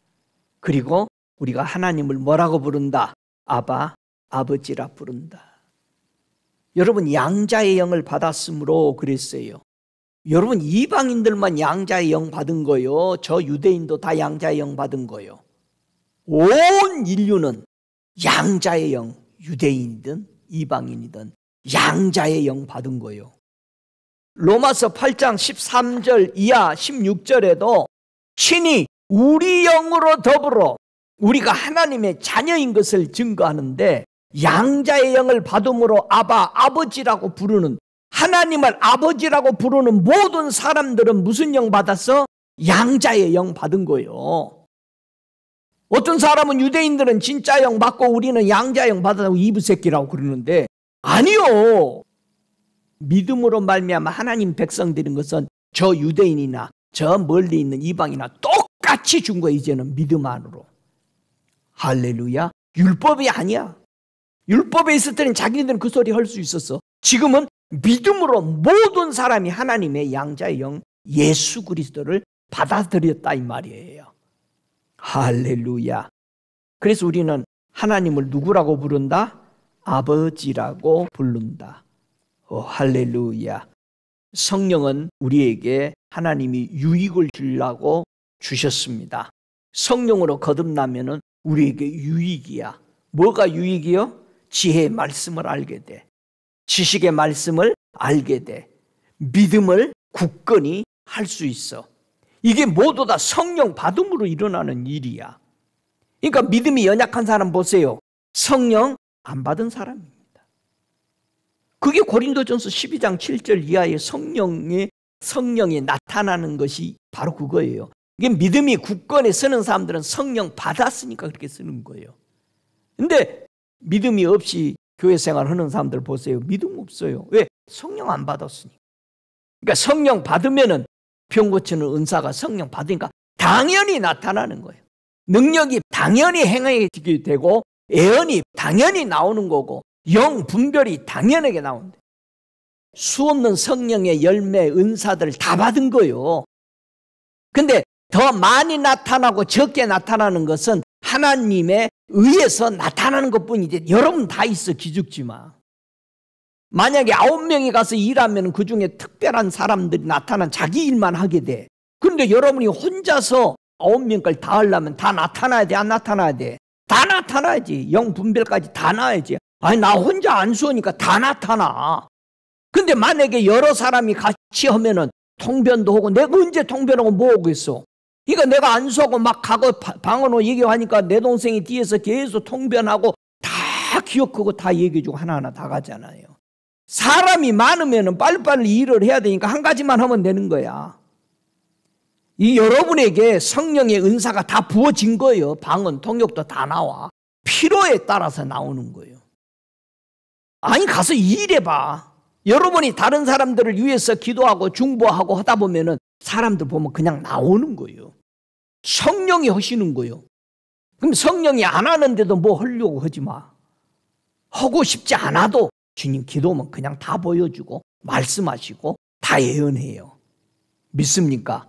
그리고 우리가 하나님을 뭐라고 부른다? 아바, 아버지라 부른다. 여러분 양자의 영을 받았으므로 그랬어요. 여러분 이방인들만 양자의 영 받은 거요. 저 유대인도 다 양자의 영 받은 거요. 온 인류는 양자의 영, 유대인이든 이방인이든 양자의 영 받은 거요. 로마서 8장 13절 이하 16절에도 신이 우리 영으로 더불어 우리가 하나님의 자녀인 것을 증거하는데, 양자의 영을 받음으로 아바, 아버지라고 부르는, 하나님을 아버지라고 부르는 모든 사람들은 무슨 영 받았어? 양자의 영 받은 거예요. 어떤 사람은, 유대인들은 진짜 영 받고 우리는 양자 영 받았다고 이브새끼라고 그러는데, 아니요. 믿음으로 말미암아 하나님 백성들인 것은 저 유대인이나 저 멀리 있는 이방이나 똑같이 준 거예요. 이제는 믿음 안으로. 할렐루야. 율법이 아니야. 율법에 있을 때는 자기들은 그 소리 할 수 있었어. 지금은 믿음으로 모든 사람이 하나님의 양자의 영 예수 그리스도를 받아들였다 이 말이에요. 할렐루야. 그래서 우리는 하나님을 누구라고 부른다? 아버지라고 부른다. 할렐루야. 성령은 우리에게 하나님이 유익을 주려고 주셨습니다. 성령으로 거듭나면은 우리에게 유익이야. 뭐가 유익이요? 지혜의 말씀을 알게 돼. 지식의 말씀을 알게 돼. 믿음을 굳건히 할 수 있어. 이게 모두 다 성령 받음으로 일어나는 일이야. 그러니까 믿음이 연약한 사람 보세요. 성령 안 받은 사람입니다. 그게 고린도전서 12장 7절 이하의 성령이 나타나는 것이 바로 그거예요. 이게 믿음이 굳건히 쓰는 사람들은 성령 받았으니까 그렇게 쓰는 거예요. 근데 믿음이 없이 교회 생활하는 사람들 보세요. 믿음 없어요. 왜? 성령 안 받았으니까. 그러니까 성령 받으면은 병 고치는 은사가 성령 받으니까 당연히 나타나는 거예요. 능력이 당연히 행하게 되고 애언이 당연히 나오는 거고 영 분별이 당연하게 나온대. 수없는 성령의 열매 은사들 다 받은 거예요. 근데 더 많이 나타나고 적게 나타나는 것은 하나님에 의해서 나타나는 것뿐이지. 여러분 다 있어 기죽지만. 만약에 9명이 가서 일하면 그 중에 특별한 사람들이 나타난 자기 일만 하게 돼. 그런데 여러분이 혼자서 9명까지 다 하려면 다 나타나야 돼? 안 나타나야 돼? 다 나타나야지. 영 분별까지 다 나야지. 아니 나 혼자 안 수하니까 다 나타나. 근데 만약에 여러 사람이 같이 하면은 통변도 하고 내가 언제 통변하고 뭐 하겠어? 그러니까 내가 안 수하고 막 가고 방언으로 얘기하니까 내 동생이 뒤에서 계속 통변하고 다 기억하고 다 얘기해주고 하나하나 다 가잖아요. 사람이 많으면 빨리빨리 일을 해야 되니까 한 가지만 하면 되는 거야. 이 여러분에게 성령의 은사가 다 부어진 거예요. 방언, 통역도 다 나와. 필요에 따라서 나오는 거예요. 아니 가서 일해봐. 여러분이 다른 사람들을 위해서 기도하고 중보하고 하다 보면은 사람들 보면 그냥 나오는 거예요. 성령이 하시는 거예요. 그럼 성령이 안 하는데도 뭐 하려고 하지 마. 하고 싶지 않아도 주님 기도하면 그냥 다 보여주고 말씀하시고 다 예언해요. 믿습니까?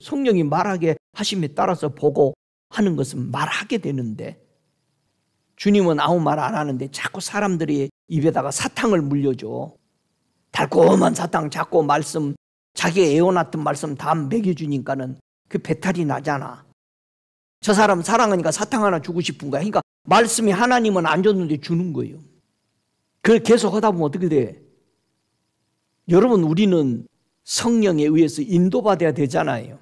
성령이 말하게 하심에 따라서 보고 하는 것은 말하게 되는데 주님은 아무 말 안 하는데 자꾸 사람들이 입에다가 사탕을 물려줘. 달콤한 사탕 자꾸 말씀 자기가 애워놨던 말씀 다 먹여주니까는 그 배탈이 나잖아. 저 사람 사랑하니까 사탕 하나 주고 싶은 거야. 그러니까 말씀이 하나님은 안 줬는데 주는 거예요. 그걸 계속 하다 보면 어떻게 돼? 여러분 우리는 성령에 의해서 인도받아야 되잖아요.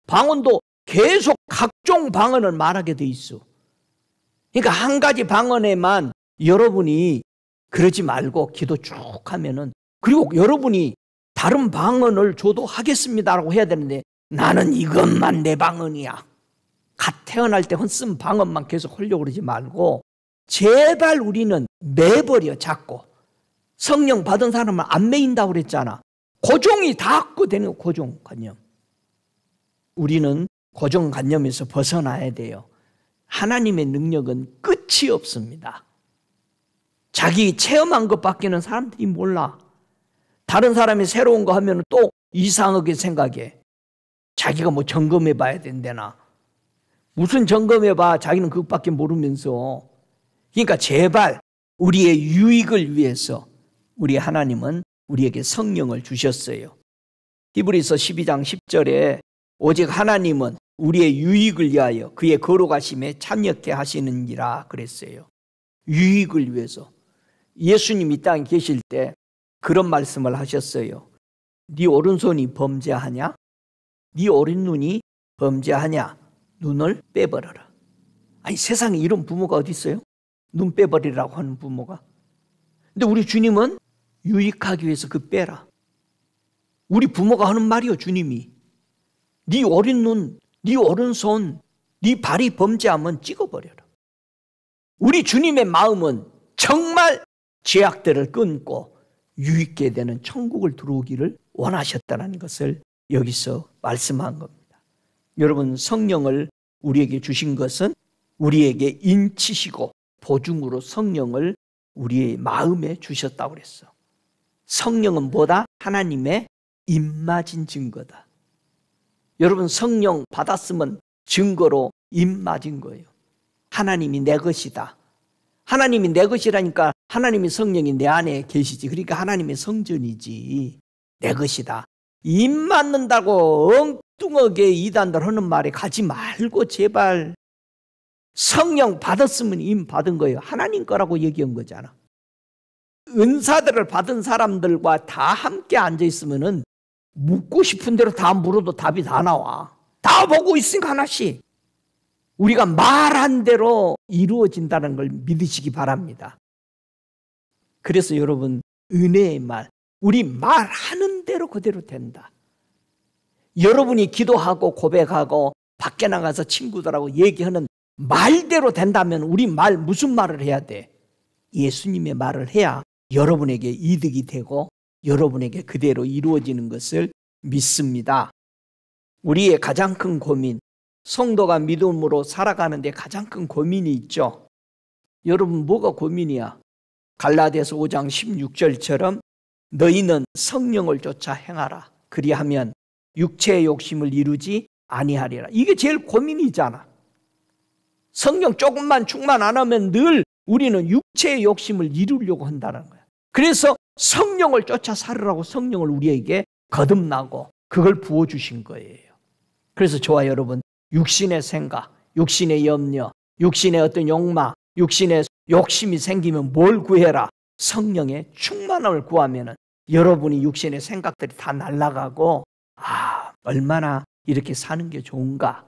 방언도 계속 각종 방언을 말하게 돼 있어. 그러니까 한 가지 방언에만 여러분이 그러지 말고 기도 쭉 하면은 그리고 여러분이 다른 방언을 줘도 하겠습니다라고 해야 되는데 나는 이것만 내 방언이야. 갓 태어날 때 쓴 방언만 계속 하려고 그러지 말고 제발 우리는 매버려 자꾸. 성령 받은 사람은 안 매인다고 그랬잖아. 고종이 다 갖고 되는 고종관념. 우리는 고정관념에서 벗어나야 돼요. 하나님의 능력은 끝이 없습니다. 자기 체험한 것밖에는 사람들이 몰라. 다른 사람이 새로운 거 하면 또 이상하게 생각해. 자기가 뭐 점검해 봐야 된대나. 무슨 점검해 봐. 자기는 그것밖에 모르면서. 그러니까 제발 우리의 유익을 위해서 우리 하나님은 우리에게 성령을 주셨어요. 히브리서 12장 10절에 오직 하나님은 우리의 유익을 위하여 그의 거룩하심에 참여케 하시느니라 그랬어요. 유익을 위해서. 예수님 이 땅에 계실 때 그런 말씀을 하셨어요. 네 오른손이 범죄하냐? 네 오른눈이 범죄하냐? 눈을 빼버려라. 아니, 세상에 이런 부모가 어디 있어요? 눈 빼버리라고 하는 부모가. 근데 우리 주님은 유익하기 위해서 그 빼라. 우리 부모가 하는 말이요, 주님이. 네 어린 눈, 네 오른손, 네 발이 범죄하면 찍어버려라. 우리 주님의 마음은 정말 죄악들을 끊고 유익게 되는 천국을 들어오기를 원하셨다는 것을 여기서 말씀한 겁니다. 여러분, 성령을 우리에게 주신 것은 우리에게 인치시고 보증으로 성령을 우리의 마음에 주셨다고 그랬어. 성령은 뭐다? 하나님의 입맞은 증거다. 여러분, 성령 받았으면 증거로 입맞은 거예요. 하나님이 내 것이다. 하나님이 내 것이라니까 하나님의 성령이 내 안에 계시지. 그러니까 하나님의 성전이지. 내 것이다. 입 맞는다고 엉뚱하게 이단들 하는 말에 가지 말고 제발. 성령 받았으면 임 받은 거예요. 하나님 거라고 얘기한 거잖아. 은사들을 받은 사람들과 다 함께 앉아있으면 묻고 싶은 대로 다 물어도 답이 다 나와. 다 보고 있으니까 하나씩. 우리가 말한 대로 이루어진다는 걸 믿으시기 바랍니다. 그래서 여러분, 은혜의 말, 우리 말하는 대로 그대로 된다. 여러분이 기도하고 고백하고 밖에 나가서 친구들하고 얘기하는 말대로 된다면 우리 말 무슨 말을 해야 돼? 예수님의 말을 해야 여러분에게 이득이 되고 여러분에게 그대로 이루어지는 것을 믿습니다. 우리의 가장 큰 고민, 성도가 믿음으로 살아가는데 가장 큰 고민이 있죠. 여러분, 뭐가 고민이야? 갈라디아서 5장 16절처럼 너희는 성령을 쫓아 행하라. 그리하면 육체의 욕심을 이루지 아니하리라. 이게 제일 고민이잖아. 성령 조금만 충만 안 하면 늘 우리는 육체의 욕심을 이루려고 한다는 거야. 그래서 성령을 쫓아 살으라고 성령을 우리에게 거듭나고 그걸 부어주신 거예요. 그래서 저와 여러분, 육신의 생각, 육신의 염려, 육신의 어떤 욕망, 육신의 욕심이 생기면 뭘 구해라? 성령의 충만함을 구하면 여러분이 육신의 생각들이 다 날아가고 얼마나 이렇게 사는 게 좋은가.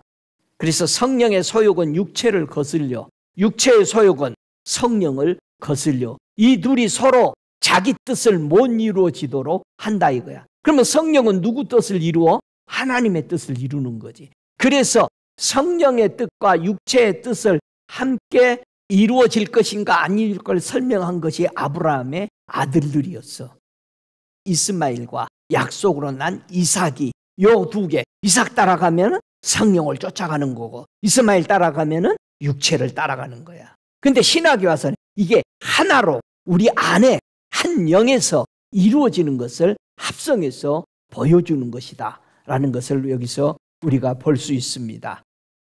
그래서 성령의 소욕은 육체를 거슬려, 육체의 소욕은 성령을 거슬려, 이 둘이 서로 자기 뜻을 못 이루어지도록 한다 이거야. 그러면 성령은 누구 뜻을 이루어? 하나님의 뜻을 이루는 거지. 그래서 성령의 뜻과 육체의 뜻을 함께 이루어질 것인가 아닐 걸 설명한 것이 아브라함의 아들들이었어. 이스마엘과 약속으로 난 이삭이, 요 두 개, 이삭 따라가면 성령을 쫓아가는 거고 이스마엘 따라가면 육체를 따라가는 거야. 근데 신학에 와서는 이게 하나로 우리 안에 한 영에서 이루어지는 것을 합성해서 보여주는 것이다 라는 것을 여기서 우리가 볼 수 있습니다.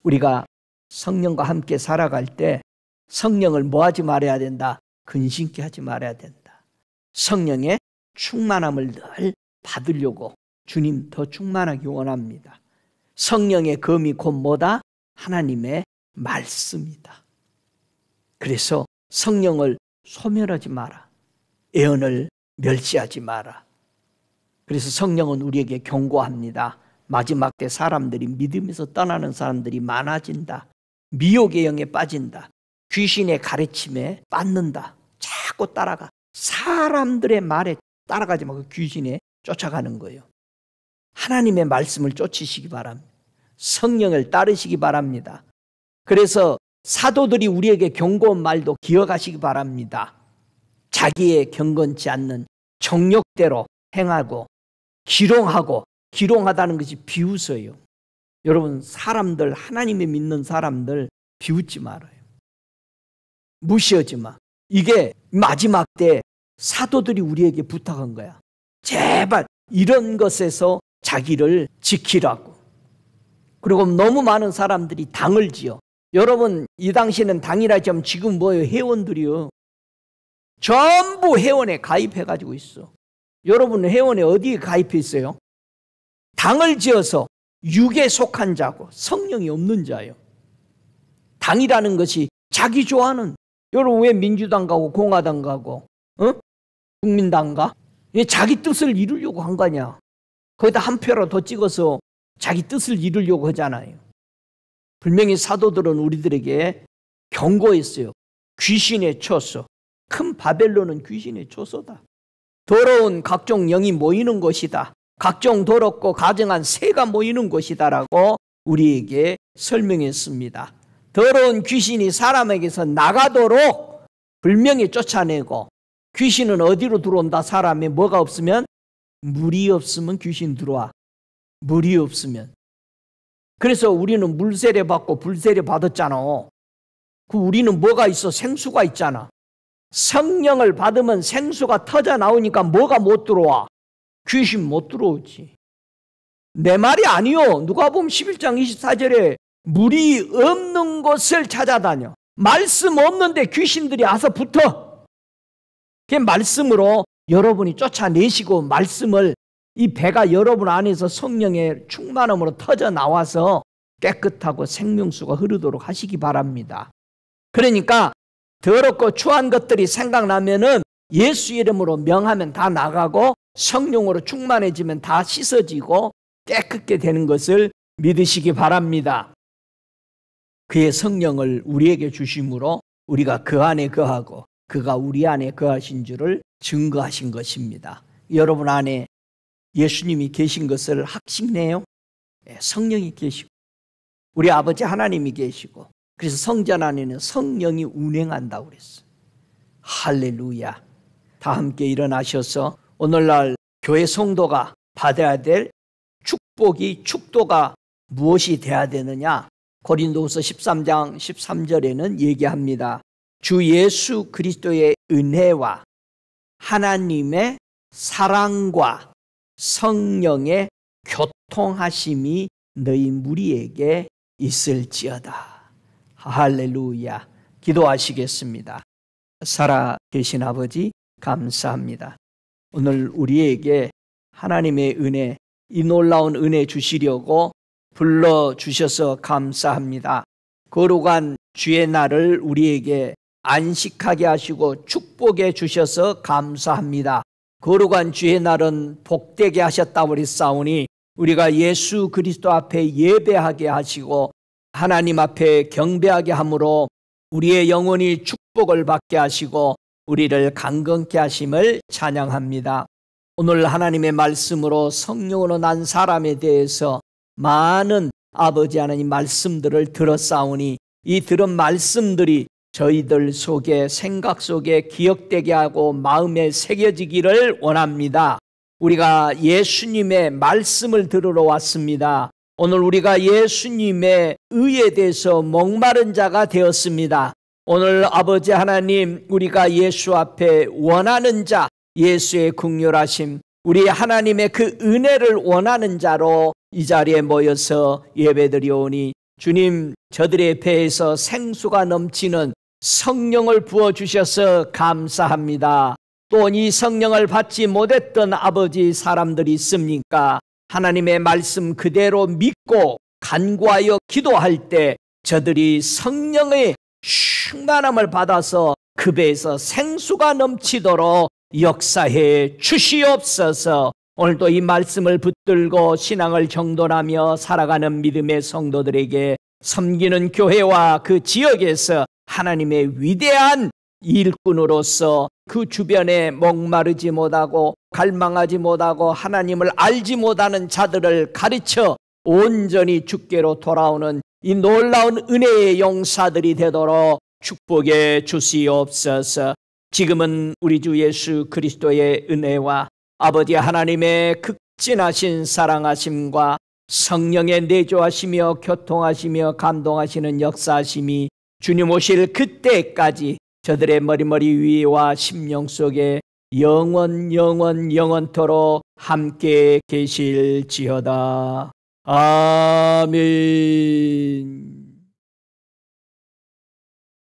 우리가 성령과 함께 살아갈 때 성령을 뭐 하지 말아야 된다? 근심케 하지 말아야 된다. 성령의 충만함을 늘 받으려고 주님 더 충만하기 원합니다. 성령의 검이 곧 뭐다? 하나님의 말씀이다. 그래서 성령을 소멸하지 마라. 애언을 멸시하지 마라. 그래서 성령은 우리에게 경고합니다. 마지막 때 사람들이 믿음에서 떠나는 사람들이 많아진다. 미혹의 영에 빠진다. 귀신의 가르침에 빠진다. 자꾸 따라가. 사람들의 말에 따라가지 말고 귀신에 쫓아가는 거예요. 하나님의 말씀을 쫓으시기 바랍니다. 성령을 따르시기 바랍니다. 그래서 사도들이 우리에게 경고한 말도 기억하시기 바랍니다. 자기의 경건치 않는 정욕대로 행하고 기롱하고, 기롱하다는 것이 비웃어요. 여러분, 사람들, 하나님을 믿는 사람들 비웃지 말아요. 무시하지 마. 이게 마지막 때 사도들이 우리에게 부탁한 거야. 제발 이런 것에서 자기를 지키라고. 그리고 너무 많은 사람들이 당을 지어. 여러분, 이 당시에는 당이라지 하면 지금 뭐예요? 회원들이요. 전부 회원에 가입해가지고 있어. 여러분은 회원에 어디에 가입해 있어요? 당을 지어서 육에 속한 자고 성령이 없는 자예요. 당이라는 것이 자기 좋아하는, 여러분 왜 민주당 가고 공화당 가고 국민당 가? 자기 뜻을 이루려고 한 거냐. 거기다 한 표라도 더 찍어서 자기 뜻을 이루려고 하잖아요. 분명히 사도들은 우리들에게 경고했어요. 귀신의 초소. 큰 바벨론은 귀신의 초소다. 더러운 각종 영이 모이는 곳이다. 각종 더럽고 가증한 새가 모이는 곳이다라고 우리에게 설명했습니다. 더러운 귀신이 사람에게서 나가도록 분명히 쫓아내고, 귀신은 어디로 들어온다? 사람에 뭐가 없으면? 물이 없으면 귀신 들어와. 물이 없으면. 그래서 우리는 물세례 받고 불세례 받았잖아. 우리는 뭐가 있어? 생수가 있잖아. 성령을 받으면 생수가 터져 나오니까 뭐가 못 들어와? 귀신 못 들어오지. 내 말이 아니요. 누가복음 11장 24절에 물이 없는 곳을 찾아다녀. 말씀 없는데 귀신들이 와서 붙어. 그 말씀으로 여러분이 쫓아내시고, 말씀을, 이 배가 여러분 안에서 성령의 충만함으로 터져 나와서 깨끗하고 생명수가 흐르도록 하시기 바랍니다. 그러니까 더럽고 추한 것들이 생각나면은 예수 이름으로 명하면 다 나가고, 성령으로 충만해지면 다 씻어지고 깨끗게 되는 것을 믿으시기 바랍니다. 그의 성령을 우리에게 주심으로 우리가 그 안에 거하고 그가 우리 안에 거하신 줄을 증거하신 것입니다. 여러분 안에 예수님이 계신 것을 확신해요. 성령이 계시고 우리 아버지 하나님이 계시고, 그래서 성전 안에는 성령이 운행한다고 그랬어요. 할렐루야. 다 함께 일어나셔서 오늘날 교회 성도가 받아야 될 축복이, 축도가 무엇이 돼야 되느냐? 고린도후서 13장 13절에는 얘기합니다. 주 예수 그리스도의 은혜와 하나님의 사랑과 성령의 교통하심이 너희 무리에게 있을지어다. 할렐루야. 기도하시겠습니다. 살아계신 아버지 감사합니다. 오늘 우리에게 하나님의 은혜, 이 놀라운 은혜 주시려고 불러주셔서 감사합니다. 거룩한 주의 날을 우리에게 안식하게 하시고 축복해 주셔서 감사합니다. 거룩한 주의 날은 복되게 하셨다고 그랬사오니 우리가 예수 그리스도 앞에 예배하게 하시고 하나님 앞에 경배하게 함으로 우리의 영혼이 축복을 받게 하시고 우리를 강건케 하심을 찬양합니다. 오늘 하나님의 말씀으로 성령으로 난 사람에 대해서 많은 아버지 하나님 말씀들을 들었사오니 이 들은 말씀들이 저희들 속에, 생각 속에 기억되게 하고 마음에 새겨지기를 원합니다. 우리가 예수님의 말씀을 들으러 왔습니다. 오늘 우리가 예수님의 의에 대해서 목마른 자가 되었습니다. 오늘 아버지 하나님, 우리가 예수 앞에 원하는 자, 예수의 긍휼하심, 우리 하나님의 그 은혜를 원하는 자로 이 자리에 모여서 예배드리오니 주님, 저들의 배에서 생수가 넘치는 성령을 부어주셔서 감사합니다. 또 이 성령을 받지 못했던 아버지 사람들이 있습니까? 하나님의 말씀 그대로 믿고 간구하여 기도할 때 저들이 성령의 충만함을 받아서 그 배에서 생수가 넘치도록 역사해 주시옵소서. 오늘도 이 말씀을 붙들고 신앙을 정돈하며 살아가는 믿음의 성도들에게 섬기는 교회와 그 지역에서 하나님의 위대한 일꾼으로서 그 주변에 목마르지 못하고 갈망하지 못하고 하나님을 알지 못하는 자들을 가르쳐 온전히 주께로 돌아오는 이 놀라운 은혜의 용사들이 되도록 축복해 주시옵소서. 지금은 우리 주 예수 그리스도의 은혜와 아버지 하나님의 극진하신 사랑하심과 성령의 내조하시며 교통하시며 감동하시는 역사하심이 주님 오실 그때까지 저들의 머리머리 위와 심령 속에 영원토록 함께 계실지어다. 아멘.